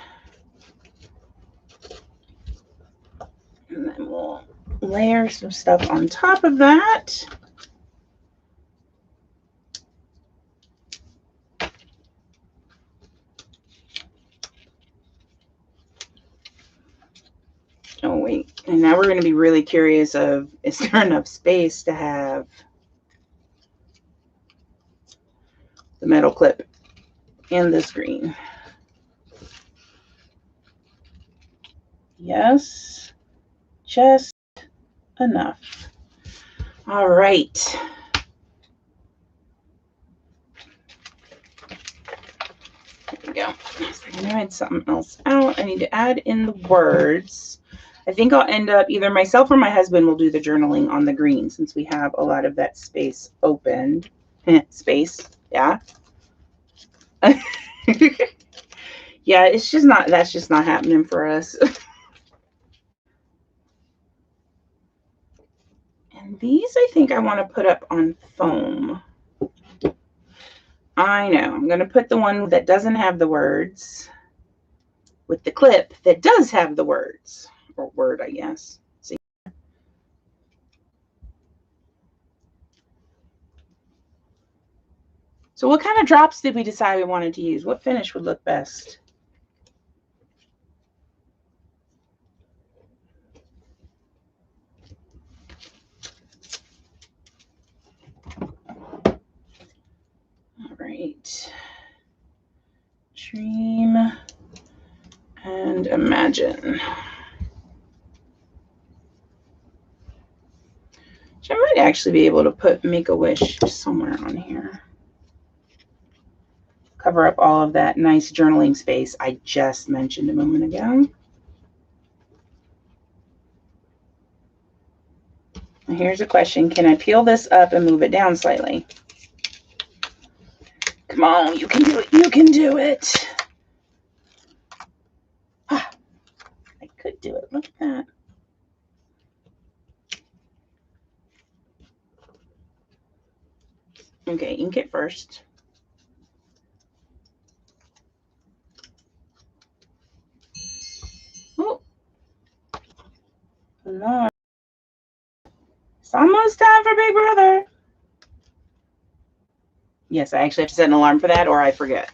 And then we'll layer some stuff on top of that. Oh, wait. And now we're going to be really curious of, is there enough space to have the metal clip and this green? Yes, just enough. All right. There we go. So I'm going to add something else out. I need to add in the words. I think I'll end up, either myself or my husband will do the journaling on the green, since we have a lot of that space opened. Space, yeah. Yeah, it's just not, that's just not happening for us. And these I think I want to put up on foam. I know, I'm going to put the one that doesn't have the words with the clip that does have the words, or word, I guess. See? So what kind of drops did we decide we wanted to use? What finish would look best? All right. Dream and imagine. Which I might actually be able to put Make-A-Wish somewhere on here. Cover up all of that nice journaling space I just mentioned a moment ago. And here's a question. Can I peel this up and move it down slightly? Come on, you can do it. You can do it. Ah, I could do it. Look at that. Okay, ink it first. Oh, Lord. It's almost time for Big Brother. Yes, I actually have to set an alarm for that, or I forget.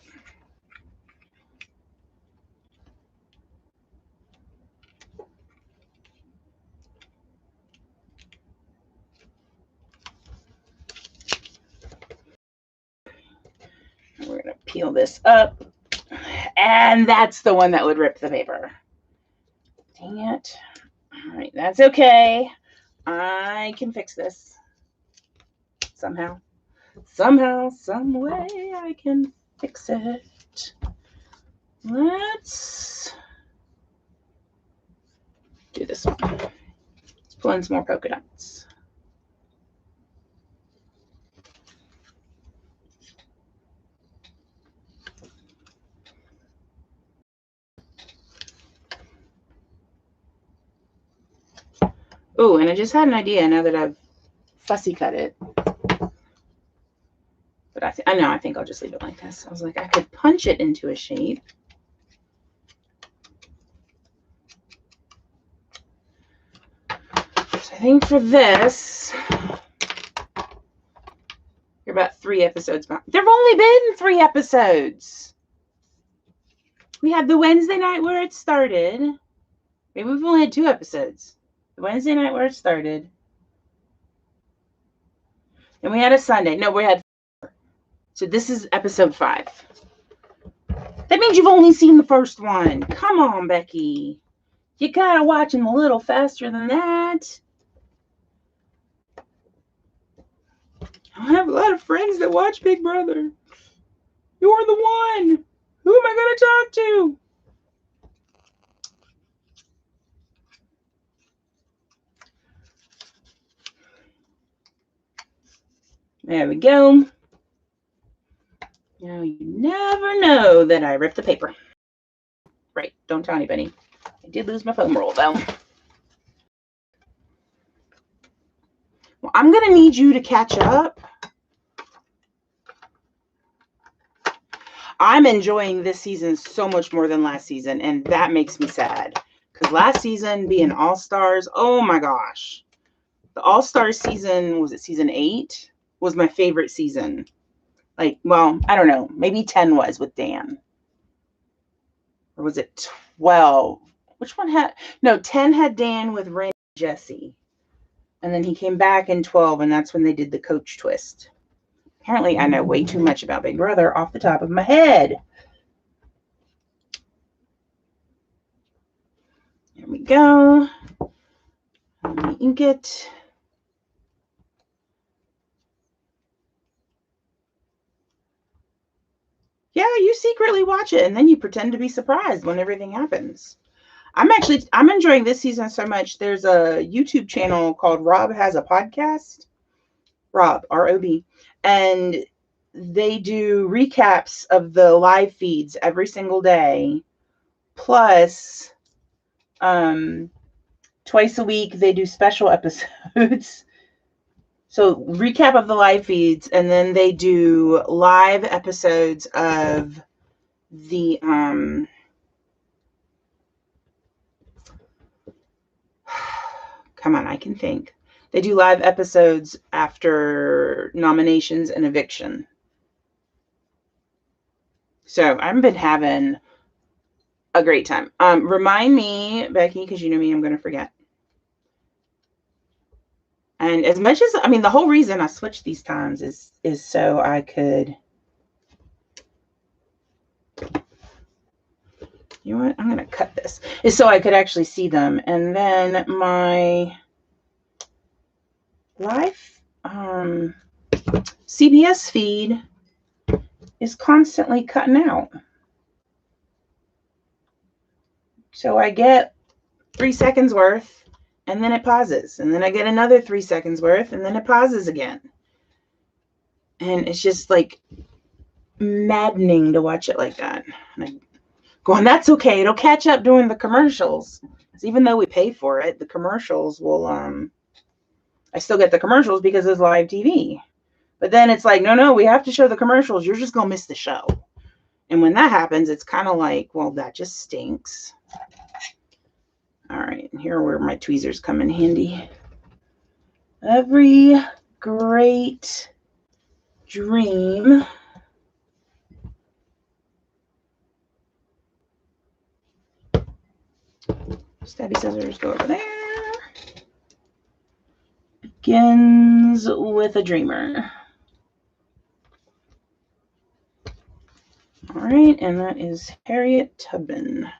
We're going to peel this up. And that's the one that would rip the paper. Dang it. All right, that's okay. I can fix this. Somehow. Somehow, some way I can fix it. Let's do this one. Let's pull in some more polka dots. Oh, and I just had an idea now that I've fussy cut it. But I think I'll just leave it like this. I was like, I could punch it into a shape. think for this, you're about 3 episodes back. There've only been 3 episodes. We had the Wednesday night where it started. Maybe we've only had 2 episodes. The Wednesday night where it started. And we had a Sunday. No, we had 4. So this is episode 5. That means you've only seen the first one. Come on, Becky. You gotta watch them a little faster than that. I have a lot of friends that watch Big Brother. You're the one. Who am I going to talk to? There we go. Now you never know that I ripped the paper. Right, don't tell anybody. I did lose my foam roll, though. Well, I'm going to need you to catch up. I'm enjoying this season so much more than last season, and that makes me sad. Because last season, being All-Stars, oh my gosh. The All-Stars season, was it season 8? Was my favorite season. Like, well, I don't know. Maybe 10 was with Dan. Or was it 12? Which one had... No, 10 had Dan with Randy and Jesse. And then he came back in 12, and that's when they did the coach twist. Apparently, I know way too much about Big Brother off the top of my head. There we go. Let me ink it. Yeah, you secretly watch it, and then you pretend to be surprised when everything happens. I'm enjoying this season so much. There's a YouTube channel called Rob Has a Podcast. Rob, R-O-B. And they do recaps of the live feeds every single day. Plus, twice a week, they do special episodes. So recap of the live feeds, and then they do live episodes of the come on, I can think. They do live episodes after nominations and eviction. So I've been having a great time. Remind me, Becky, because you know me, I'm going to forget. And as much as, I mean, the whole reason I switched these times is so I could, you know what, I'm going to cut this, is so I could actually see them. And then my live CBS feed is constantly cutting out. So I get 3 seconds worth. And then it pauses. And then I get another 3 seconds worth. And then it pauses again. And it's just like maddening to watch it like that. And I'm going, that's okay. It'll catch up during the commercials. Because even though we pay for it, the commercials will, I still get the commercials because it's live TV. But then it's like, no, we have to show the commercials. You're just going to miss the show. And when that happens, it's kind of like, well, that just stinks. All right, and here are where my tweezers come in handy. Every great dream stabby scissors go over there. Begins with a dreamer. All right, and that is Harriet Tubman.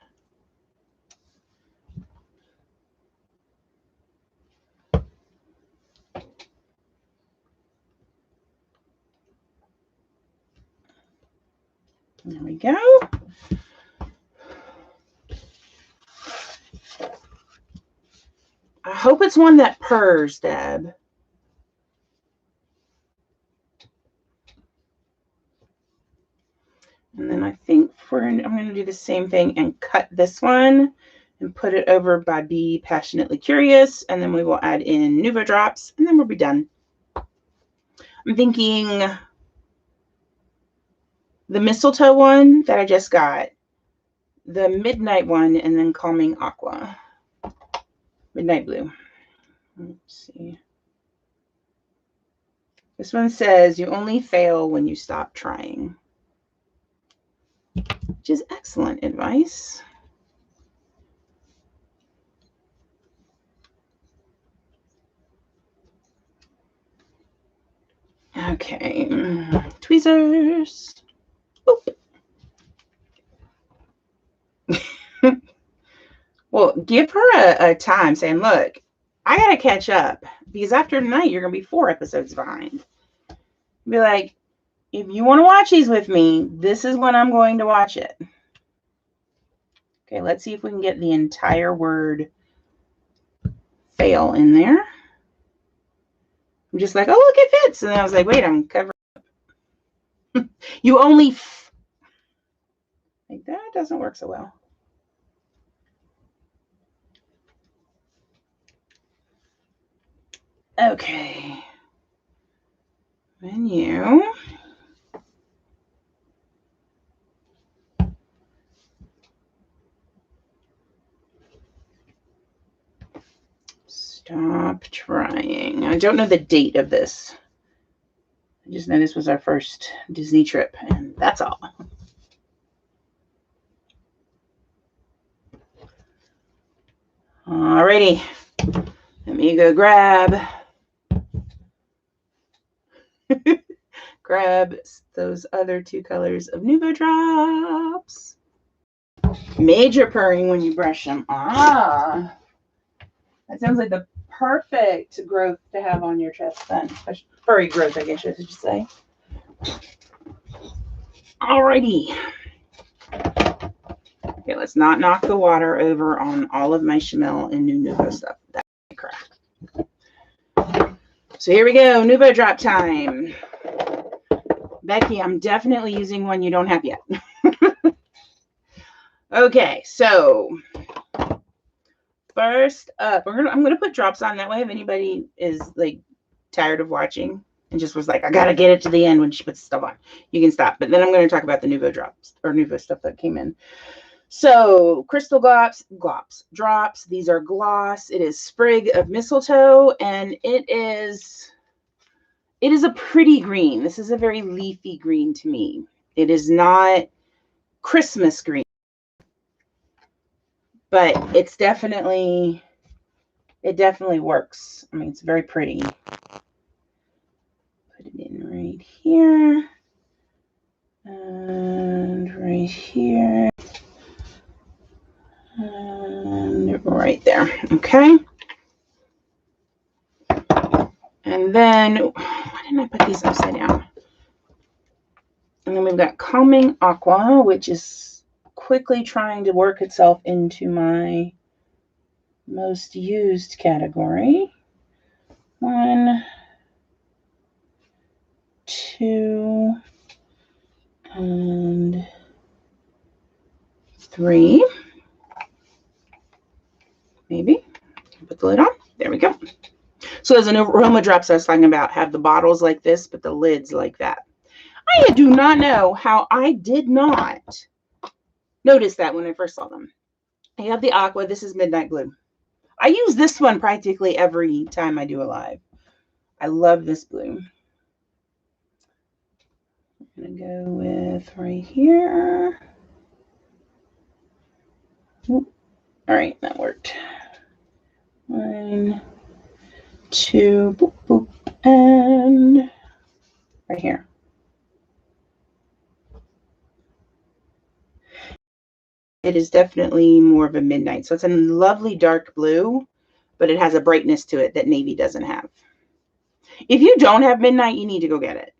There we go. I hope it's one that purrs, Deb. And then I think I'm going to do the same thing and cut this one and put it over by Be Passionately Curious. And then we will add in Nuvo Drops, and then we'll be done. I'm thinking the mistletoe one that I just got, the midnight one, and then Calming Aqua. Midnight Blue. Let's see. This one says you only fail when you stop trying, which is excellent advice. Okay, tweezers. Well, give her a time saying, look, I got to catch up because after tonight, you're going to be 4 episodes behind. Be like, if you want to watch these with me, this is when I'm going to watch it. Okay, let's see if we can get the entire word fail in there. I'm just like, oh, look, it fits. And then I was like, wait, I'm covering up. You only... like, that doesn't work so well. Okay. Menu. Stop trying. I don't know the date of this. I just know this was our first Disney trip, and that's all. Alrighty. Let me go grab those other 2 colors of Nuvo drops. Major purring when you brush them. Ah, that sounds like the perfect growth to have on your chest then. Furry growth, I guess I should say. Alrighty. Okay, let's not knock the water over on all of my Chamel and new Nuvo stuff. That's crap. So here we go, Nuvo drop time. Becky, I'm definitely using one you don't have yet. Okay, so first up, I'm gonna put drops on that way if anybody is like tired of watching and just was like, I gotta get it to the end when she puts stuff on. You can stop. But then I'm gonna talk about the Nuvo drops or Nuvo stuff that came in. So crystal drops. These are gloss. It is sprig of mistletoe, and it is a pretty green. This is a very leafy green to me. It is not Christmas green, but it definitely works. I mean, it's very pretty. Put it in right here and right here and right there. Okay. And then, why didn't I put these upside down? And then we've got Calming Aqua, which is quickly trying to work itself into my most used category. 1, 2, and 3. Maybe. Put the lid on. There we go. So as an aroma drops I was talking about have the bottles like this, but the lids like that. I do not know how I did not notice that when I first saw them. I have the aqua. This is Midnight Blue. I use this one practically every time I do a live. I love this blue. I'm going to go with right here. All right, that worked. 1, 2, boop, boop, and right here. It is definitely more of a midnight. So it's a lovely dark blue, but it has a brightness to it that navy doesn't have. If you don't have midnight, you need to go get it.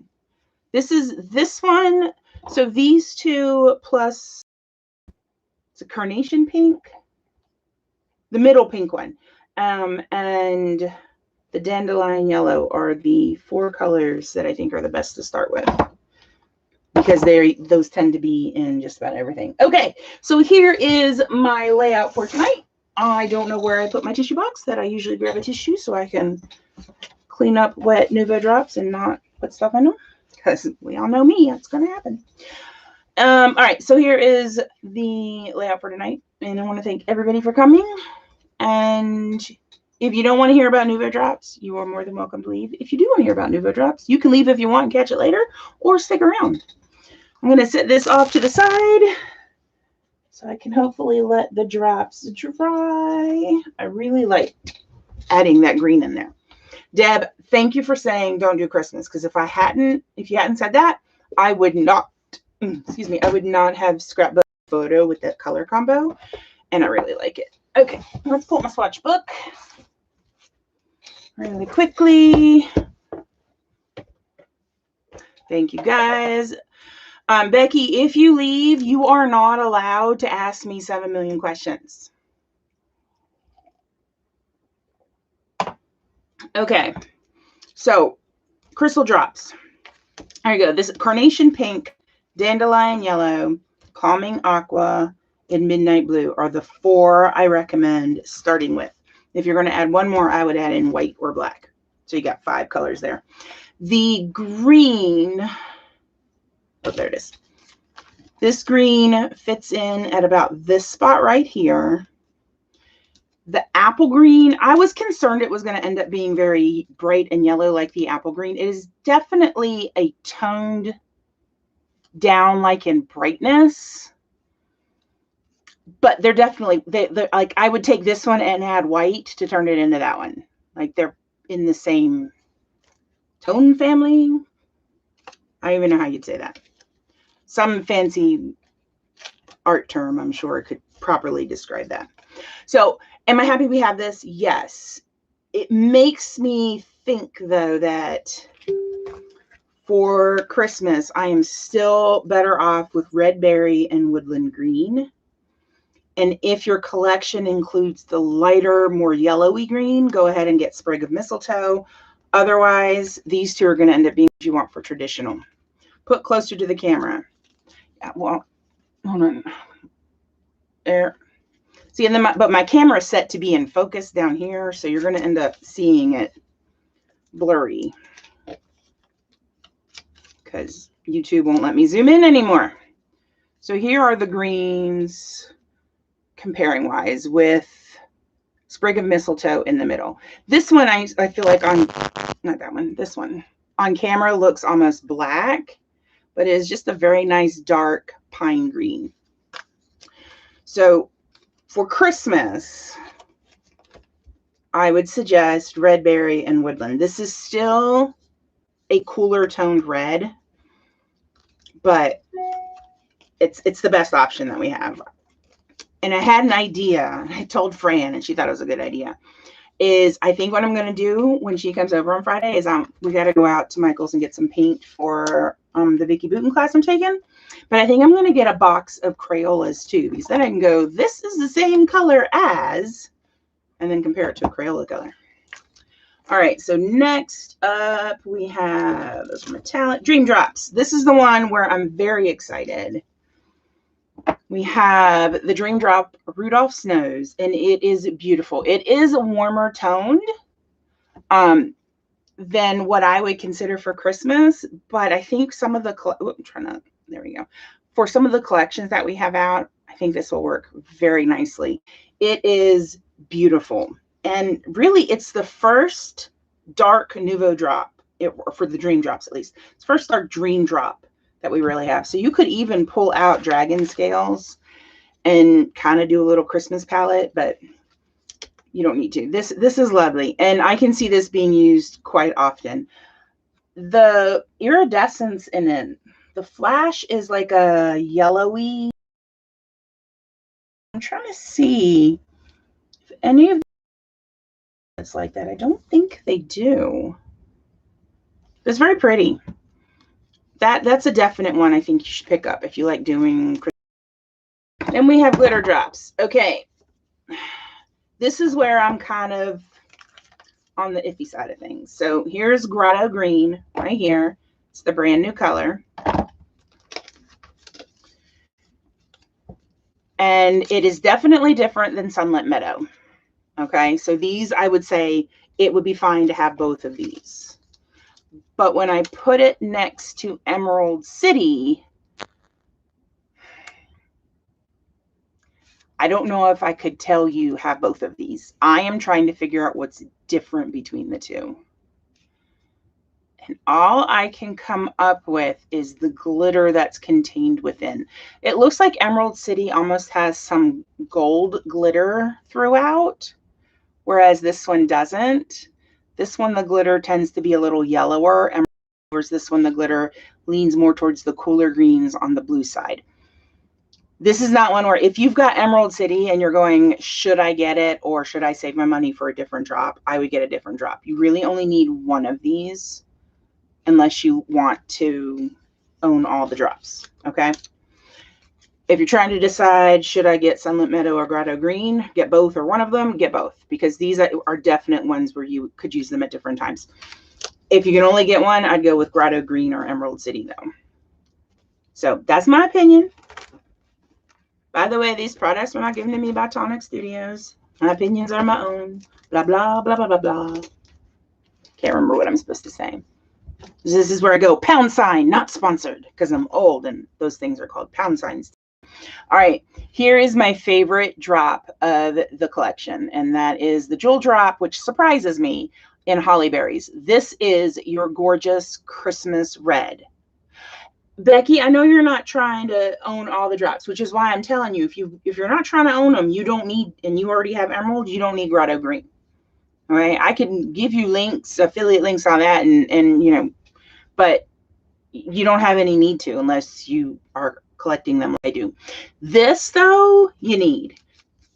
This is this one. So these 2 plus it's a carnation pink, the middle pink one, and the dandelion yellow are the 4 colors that I think are the best to start with, because those tend to be in just about everything. Okay, so here is my layout for tonight. I don't know where I put my tissue box that I usually grab a tissue so I can clean up wet Nuvo drops and not put stuff in them, because we all know me, that's going to happen. All right, so here is the layout for tonight, and I want to thank everybody for coming. And If you don't want to hear about Nuvo drops, you are more than welcome to leave. If you do want to hear about Nuvo drops, you can leave if you want and catch it later, or stick around. I'm going to set this off to the side so I can hopefully let the drops dry. I really like adding that green in there. Deb, thank you for saying don't do Christmas, because if you hadn't said that, I would not, excuse me, I would not have scrapbook photo with that color combo, and I really like it. Okay, let's pull my swatch book really quickly. Thank you guys. Becky, if you leave, you are not allowed to ask me 7 million questions. Okay, so crystal drops. There you go. This carnation pink, dandelion yellow, calming aqua, and midnight blue are the 4 I recommend starting with. If you're going to add one more, I would add in white or black. So you got 5 colors there. The green, oh, there it is. This green fits in at about this spot right here. The apple green, I was concerned it was going to end up being very bright and yellow like the apple green. It is definitely a toned down like in brightness. But they're definitely, they're like, I would take this one and add white to turn it into that one. Like they're in the same tone family. I don't even know how you'd say that. Some fancy art term, I'm sure it could properly describe that. So am I happy we have this? Yes. It makes me think, though, that for Christmas, I am still better off with red berry and woodland green. And if your collection includes the lighter, more yellowy green, go ahead and get sprig of mistletoe. Otherwise, these 2 are going to end up being what you want for traditional. Put closer to the camera. Yeah, well, hold on. There. See, and then but my camera is set to be in focus down here, so you're going to end up seeing it blurry because YouTube won't let me zoom in anymore. So here are the greens comparing wise with sprig of mistletoe in the middle. This one, I feel like on, not that one, this one on camera looks almost black, but it is just a very nice dark pine green. So for Christmas, I would suggest red berry and woodland. This is still a cooler toned red, but it's the best option that we have. And I had an idea. I told Fran, and she thought it was a good idea. Is I think what I'm going to do when she comes over on Friday is we got to go out to Michael's and get some paint for the Vicky Booten class I'm taking. But I think I'm going to get a box of Crayolas too, because then I can go, this is the same color as, and then compare it to a Crayola color. All right, so next up we have those metallic Dream Drops. This is the one where I'm very excited. We have the Dream Drop Rudolph Snows, and it is beautiful. It is warmer toned than what I would consider for Christmas, but I think some of the, there we go. For some of the collections that we have out, I think this will work very nicely. It is beautiful. And really, it's the first dark Nuvo drop, for the Dream Drops at least. It's first dark Dream Drop that we really have. So you could even pull out dragon scales and kind of do a little Christmas palette, but you don't need to. This is lovely. And I can see this being used quite often. The iridescence in it, the flash is like a yellowy. I'm trying to see if any of it's like that. I don't think they do. It's very pretty. That's a definite one I think you should pick up if you like doing. Then we have glitter drops. Okay. This is where I'm kind of on the iffy side of things. So here's Grotto Green right here. It's the brand new color. And it is definitely different than Sunlit Meadow. Okay, so these, I would say it would be fine to have both of these. But when I put it next to Emerald City, I don't know if I could tell you have both of these. I am trying to figure out what's different between the two. And all I can come up with is the glitter that's contained within. It looks like Emerald City almost has some gold glitter throughout, whereas this one doesn't. This one, the glitter tends to be a little yellower, and whereas this one, the glitter leans more towards the cooler greens on the blue side. This is not one where if you've got Emerald City and you're going, should I get it or should I save my money for a different drop? I would get a different drop. You really only need one of these unless you want to own all the drops, okay? If you're trying to decide, should I get Sunlit Meadow or Grotto Green, get both or one of them, get both, because these are definite ones where you could use them at different times. If you can only get one, I'd go with Grotto Green or Emerald City though. So that's my opinion. By the way, these products were not given to me by Tonic Studios. My opinions are my own. Blah, blah, blah, blah, blah, blah. Can't remember what I'm supposed to say. This is where I go, #, not sponsored, because I'm old and those things are called pound signs. All right, here is my favorite drop of the collection, and that is the Jewel Drop, which surprises me, in Holly Berries. This is your gorgeous Christmas red. Becky, I know you're not trying to own all the drops, which is why I'm telling you, if you're not trying to own them, you don't need, and you already have Emerald, you don't need Grotto Green. All right, I can give you links, affiliate links on that, and you know, but you don't have any need to unless you are collecting them like I do. This though, you need.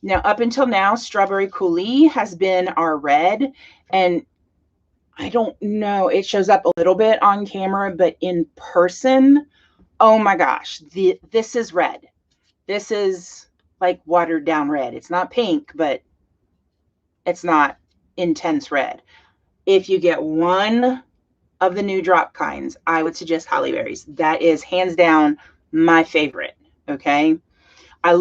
Now, up until now, Strawberry Coulis has been our red, and I don't know, it shows up a little bit on camera, but in person, oh my gosh, this is red. This is like watered down red. It's not pink, but it's not intense red. If you get one of the new drop kinds, I would suggest Holly Berries. That is hands down my favorite, okay?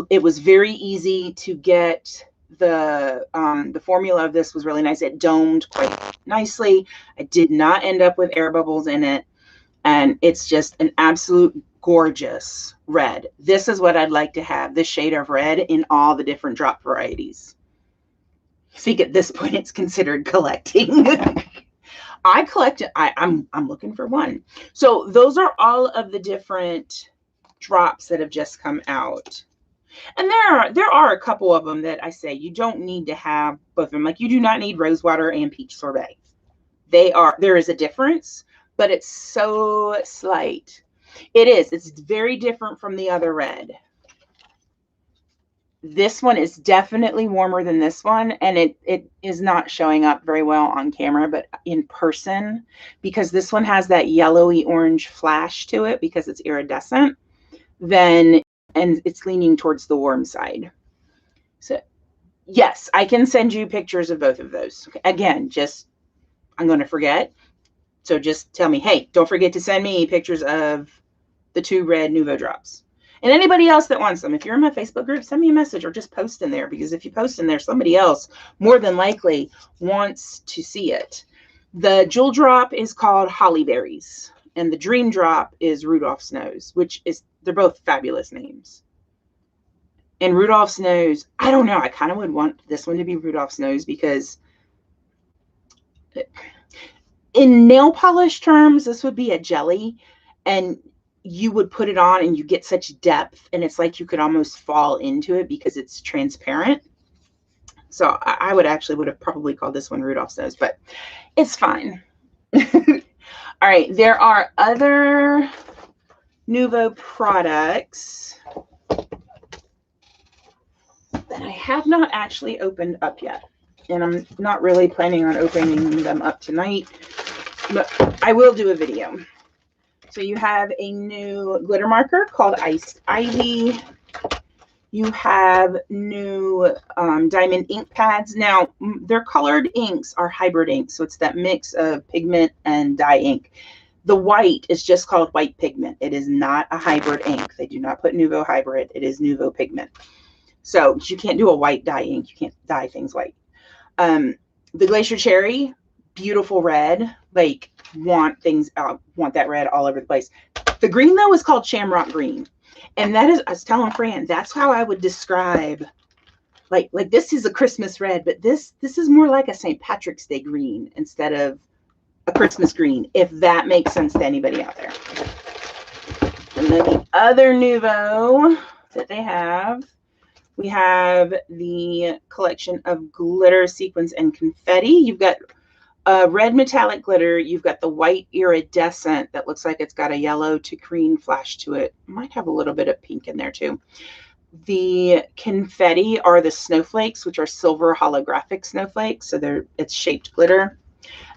It was very easy to get. The formula of this was really nice. It domed quite nicely. I did not end up with air bubbles in it, and it's just an absolute gorgeous red. This is what I'd like to have, this shade of red in all the different drop varieties. I think at this point it's considered collecting. I collect it. I'm looking for one. So those are all of the different drops that have just come out. And there are a couple of them that I say you don't need to have both of them. Like you do not need Rosewater and Peach Sorbet. There is a difference, but it's so slight. It's very different from the other red. This one is definitely warmer than this one, and it is not showing up very well on camera, but in person, because this one has that yellowy orange flash to it because it's iridescent, and it's leaning towards the warm side. So yes, I can send you pictures of both of those. Again, I'm going to forget. So just tell me, hey, don't forget to send me pictures of the 2 red Nuvo drops. And anybody else that wants them, if you're in my Facebook group, send me a message or just post in there, because if you post in there, somebody else more than likely wants to see it. The Jewel Drop is called Holly Berries, and the Dream Drop is Rudolph's Nose, they're both fabulous names. And Rudolph's Nose, I don't know, I kind of would want this one to be Rudolph's Nose, because in nail polish terms, this would be a jelly, and you would put it on and you get such depth, and it's like you could almost fall into it because it's transparent. So I would have probably called this one Rudolph's Nose, but it's fine. All right, there are other Nuvo products that I have not actually opened up yet, and I'm not really planning on opening them up tonight, but I will do a video. So you have a new glitter marker called Iced Ivy. You have new diamond ink pads. Now, their colored inks are hybrid ink, so it's that mix of pigment and dye ink. The white is just called white pigment. It is not a hybrid ink. They do not put Nuvo hybrid. It is Nuvo pigment. So you can't do a white dye ink. You can't dye things white. The Glacier Cherry, beautiful red. Like, want that red all over the place. The green, though, is called Shamrock Green. And that is, I was telling Fran, that's how I would describe like this is a Christmas red, but this is more like a St. Patrick's Day green instead of a Christmas green, if that makes sense to anybody out there. And then the other Nuvo that they have, we have the collection of glitter, sequins, and confetti. You've got red metallic glitter. You've got the white iridescent that looks like it's got a yellow to green flash to it. Might have a little bit of pink in there too. The confetti are the snowflakes, which are silver holographic snowflakes. So it's shaped glitter.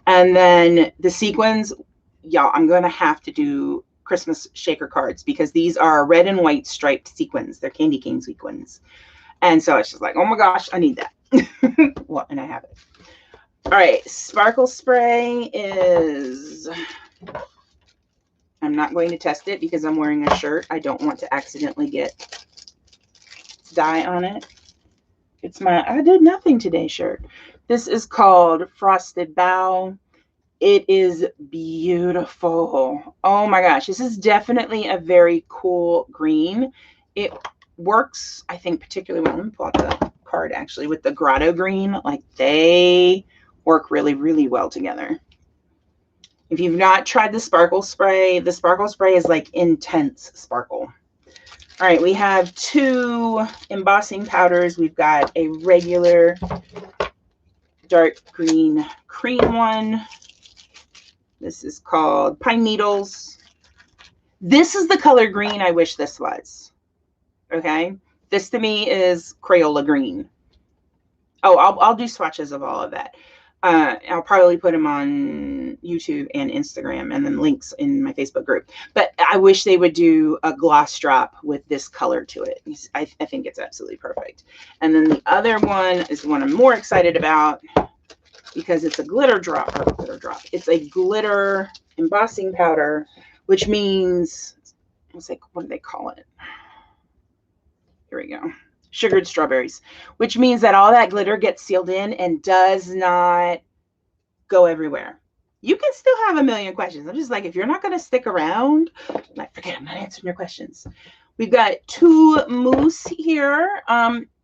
And then the sequins, y'all, I'm going to have to do Christmas shaker cards because these are red and white striped sequins. They're candy cane sequins. And so it's just like, oh my gosh, I need that. Well, and I have it. All right, sparkle spray is, I'm not going to test it because I'm wearing a shirt. I don't want to accidentally get dye on it. It's my I did nothing today shirt. This is called Frosted Bow. It is beautiful. Oh my gosh, this is definitely a very cool green. It works, I think, particularly well. Let me pull out the card actually with the grotto green. Like they work really, really well together. If you've not tried the sparkle spray is like intense sparkle. All right, we have two embossing powders. We've got a regular dark green cream one. This is called Pine Needles. This is the color green I wish this was. Okay, this to me is Crayola green. Oh, I'll do swatches of all of that. I'll probably put them on YouTube and Instagram and then links in my Facebook group. But I wish they would do a gloss drop with this color to it. I think it's absolutely perfect. And then the other one is the one I'm more excited about because it's a glitter drop. It's a glitter embossing powder, which means, it's like, what do they call it? Here we go. Sugared strawberries, which means that all that glitter gets sealed in and does not go everywhere. You can still have a million questions. I'm just like, if you're not going to stick around, like, forget, I'm not answering your questions. We've got two mousse here.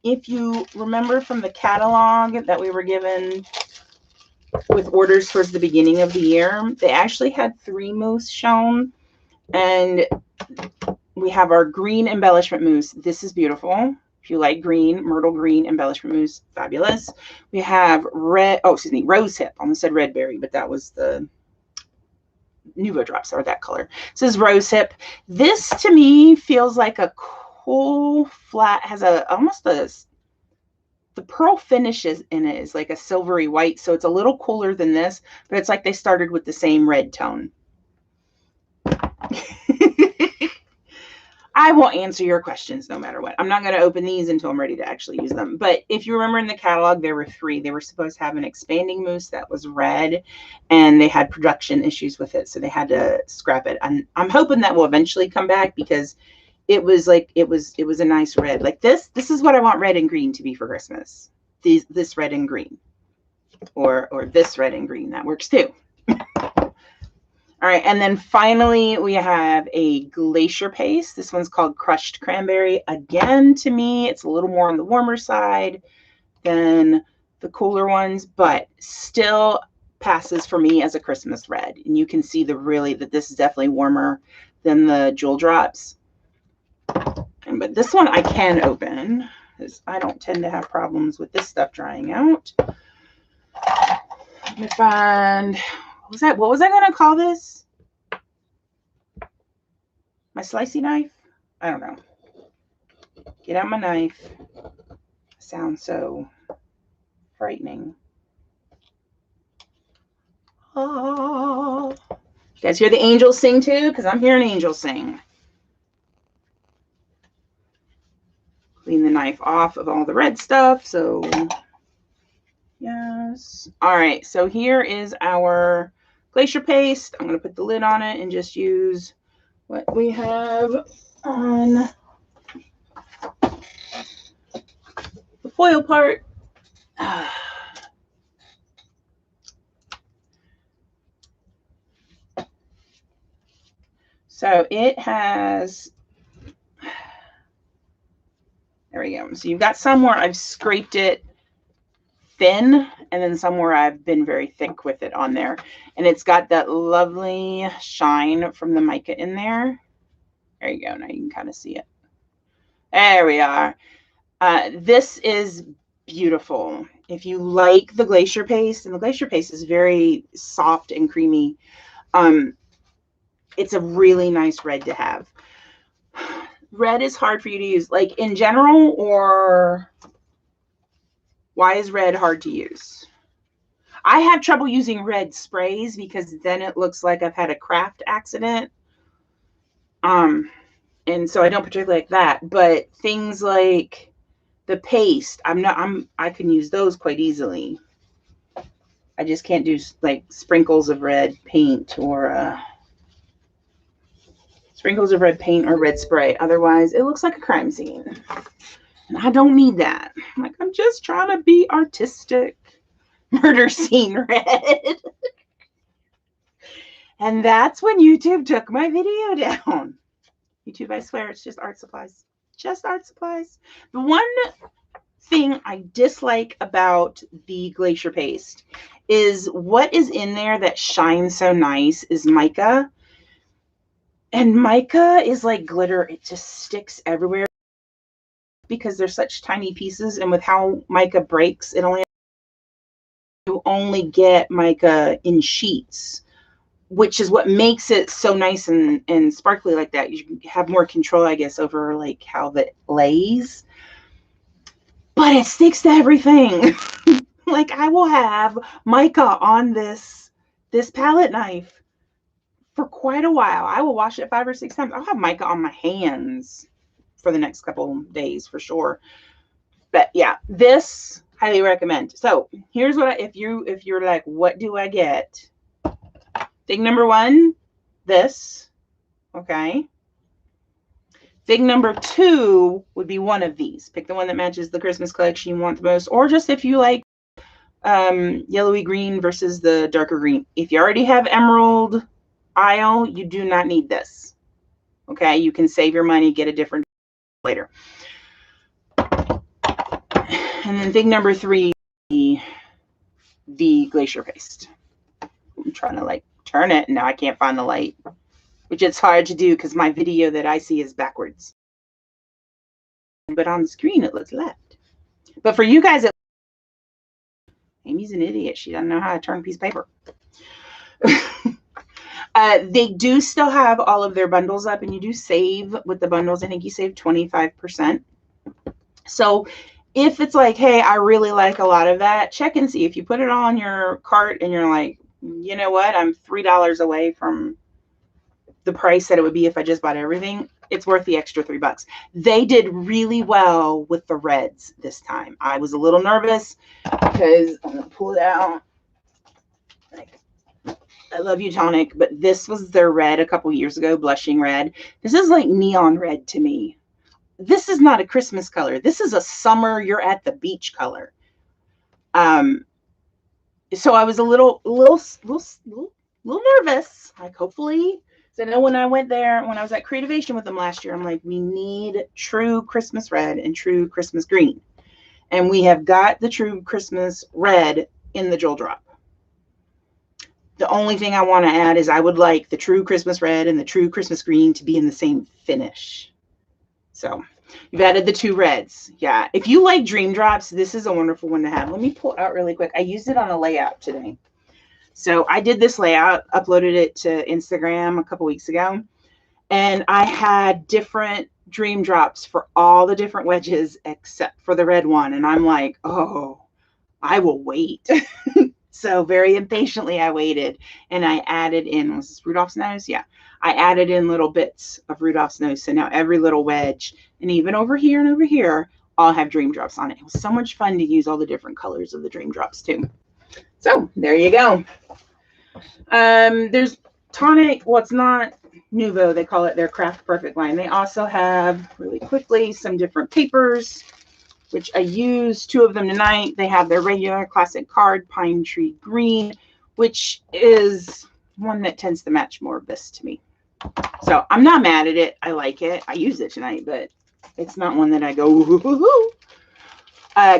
If you remember from the catalog that we were given with orders towards the beginning of the year, they actually had 3 mousse shown. And we have our green embellishment mousse. This is beautiful. If you like green, myrtle green embellishment mousse, fabulous. We have rose hip. I almost said red berry, but that was the Nuvo drops are that color. This is rose hip. This to me feels like a cool flat, has the pearl finishes in it is like a silvery white. So it's a little cooler than this, but it's like they started with the same red tone. I will answer your questions no matter what. I'm not going to open these until I'm ready to actually use them. But if you remember in the catalog, there were 3. They were supposed to have an expanding mousse that was red, and they had production issues with it, so they had to scrap it. And I'm hoping that will eventually come back because it was like it was a nice red. Like this is what I want red and green to be for Christmas. This red and green, or this red and green, that works too. All right, and then finally we have a glacier paste. This one's called Crushed Cranberry. Again, to me, it's a little more on the warmer side than the cooler ones, but still passes for me as a Christmas red. And you can see that this is definitely warmer than the Jewel Drops. But this one I can open because I don't tend to have problems with this stuff drying out. Let me find... What was I going to call this? My slicey knife? I don't know. Get out my knife. Sounds so frightening. Oh. You guys hear the angels sing too? Because I'm hearing angels sing. Clean the knife off of all the red stuff. So, yes. All right. So here is our glacier paste. I'm going to put the lid on it and just use what we have on the foil part. So it has, there we go. So you've got some where I've scraped it thin, and then some where I've been very thick with it on there. And it's got that lovely shine from the mica in there. There you go. Now you can kind of see it. There we are. This is beautiful. If you like the glacier paste, and the glacier paste is very soft and creamy, it's a really nice red to have. Red is hard for you to use, like in general, or why is red hard to use? I have trouble using red sprays because then it looks like I've had a craft accident. And so I don't particularly like that, but things like the paste, I can use those quite easily. I just can't do like sprinkles of red paint or red spray. Otherwise, it looks like a crime scene. And I don't need that. Like, I'm just trying to be artistic. Murder scene red. And that's when YouTube took my video down. YouTube, I swear, it's just art supplies. Just art supplies. The one thing I dislike about the glacier paste is what is in there that shines so nice is mica. And mica is like glitter. It just sticks everywhere because they're such tiny pieces. And with how mica breaks, you only get mica in sheets, which is what makes it so nice and sparkly like that. You have more control, I guess, over like how it lays. But it sticks to everything. Like, I will have mica on this palette knife for quite a while. I will wash it 5 or 6 times. I'll have mica on my hands for the next couple days for sure. But yeah, this highly recommend. So here's what if you're like, what do I get? Thing number 1, this. Okay. Thing number 2 would be one of these. Pick the one that matches the Christmas collection you want the most, or just if you like yellowy green versus the darker green. If you already have Emerald Isle, you do not need this. Okay, you can save your money, get a different later. And then thing number 3, the glacier paste. I'm trying to like turn it, and now I can't find the light, which it's hard to do because my video that I see is backwards. But on the screen, it looks left. But for you guys, Amy's an idiot. She doesn't know how to turn a piece of paper. They do still have all of their bundles up, and you do save with the bundles. I think you save 25%. So if it's like, hey, I really like a lot of that, check and see. If you put it on your cart and you're like, you know what, I'm $3 away from the price that it would be if I just bought everything, it's worth the extra $3. They did really well with the reds this time. I was a little nervous because I'm gonna pull it out. Like, I love you, Tonic, but this was their red a couple years ago, blushing red. This is like neon red to me. This is not a Christmas color. This is a summer, you're at the beach color. So I was a little nervous. Like, hopefully, so I know when I went there, when I was at Creativation with them last year, I'm like, we need true Christmas red and true Christmas green. And we have got the true Christmas red in the Jewel Drop. The only thing I want to add is I would like the true Christmas red and the true Christmas green to be in the same finish. So you've added the 2 reds. Yeah. If you like Dream Drops, this is a wonderful one to have. Let me pull it out really quick. I used it on a layout today. So I did this layout, uploaded it to Instagram a couple weeks ago, and I had different Dream Drops for all the different wedges except for the red one. And I'm like, oh, I will wait. So very impatiently I waited, and I added in, was this Rudolph's nose? Yeah. I added in little bits of Rudolph's nose. So now every little wedge, and even over here and over here, all have Dream Drops on it. It was so much fun to use all the different colors of the Dream Drops too. So there you go. There's Tonic. Well, it's not Nouveau. They call it their Craft Perfect line. They also have, really quickly, some different papers, which I used 2 of them tonight. They have their regular classic card, Pine Tree Green, which is one that tends to match more of this to me. So I'm not mad at it. I like it. I used it tonight, but It's not one that I go, woo-hoo-hoo.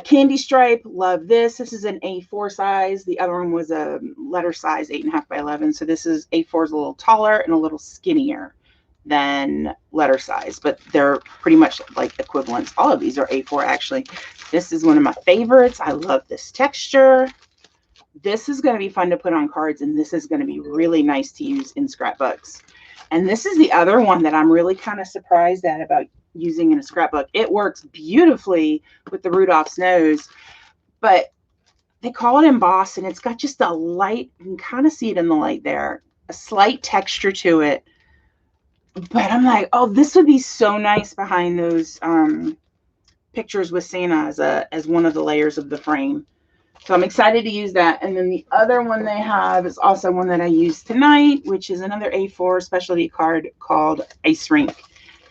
Candy stripe, love this. This is an A4 size. The other one was a letter size, 8.5 by 11. So this is A4 is a little taller and a little skinnier than letter size, but they're pretty much like equivalents. All of these are A4 actually. This is one of my favorites. I love this texture. This is going to be fun to put on cards, and this is going to be really nice to use in scrapbooks. And this is the other one that I'm really kind of surprised at about using in a scrapbook. It works beautifully with the Rudolph's nose, but they call it embossed, and it's got just a light, you can kind of see it in the light there, a slight texture to it. But I'm like, oh, this would be so nice behind those pictures with Santa as one of the layers of the frame. So I'm excited to use that. And then the other one they have is also one that I used tonight, which is another A4 specialty card called Ice Rink.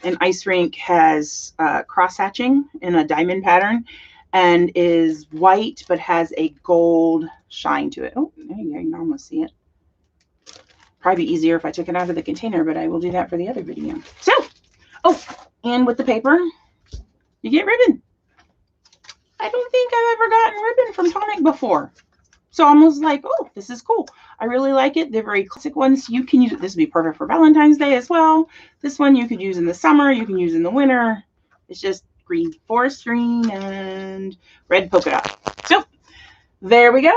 And Ice Rink has cross hatching in a diamond pattern and is white, but has a gold shine to it. Oh, there you go. You can almost see it. Probably be easier if I took it out of the container, but I will do that for the other video. So, oh, and with the paper, you get ribbon. I don't think I've ever gotten ribbon from Tonic before. So I was like, oh, this is cool. I really like it. They're very classic ones. You can use it. This would be perfect for Valentine's Day as well. This one you could use in the summer. You can use in the winter. It's just green, forest green, and red polka dot. So there we go.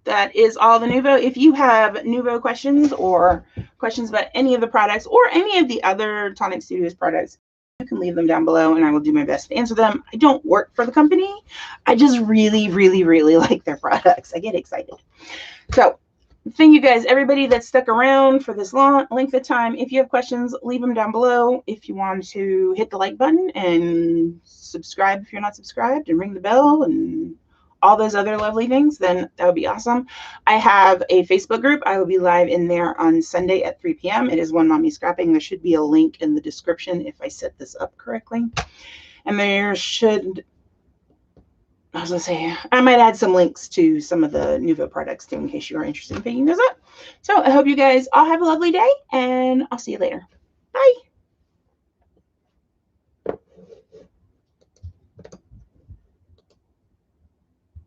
That is all the Nuvo. If you have Nuvo questions or questions about any of the products or any of the other Tonic Studios products, you can leave them down below and I will do my best to answer them. I don't work for the company. I just really, really, really like their products. I get excited. So thank you guys, everybody that stuck around for this long length of time. If you have questions, leave them down below. If you want to hit the like button and subscribe if you're not subscribed, and ring the bell and all those other lovely things, then that would be awesome. I have a Facebook group. I will be live in there on Sunday at 3 p.m. It is One Mommy Scrapping. There should be a link in the description if I set this up correctly. And there should, I was going to say, I might add some links to some of the Nuvo products too in case you are interested in picking those up. So I hope you guys all have a lovely day, and I'll see you later. Bye.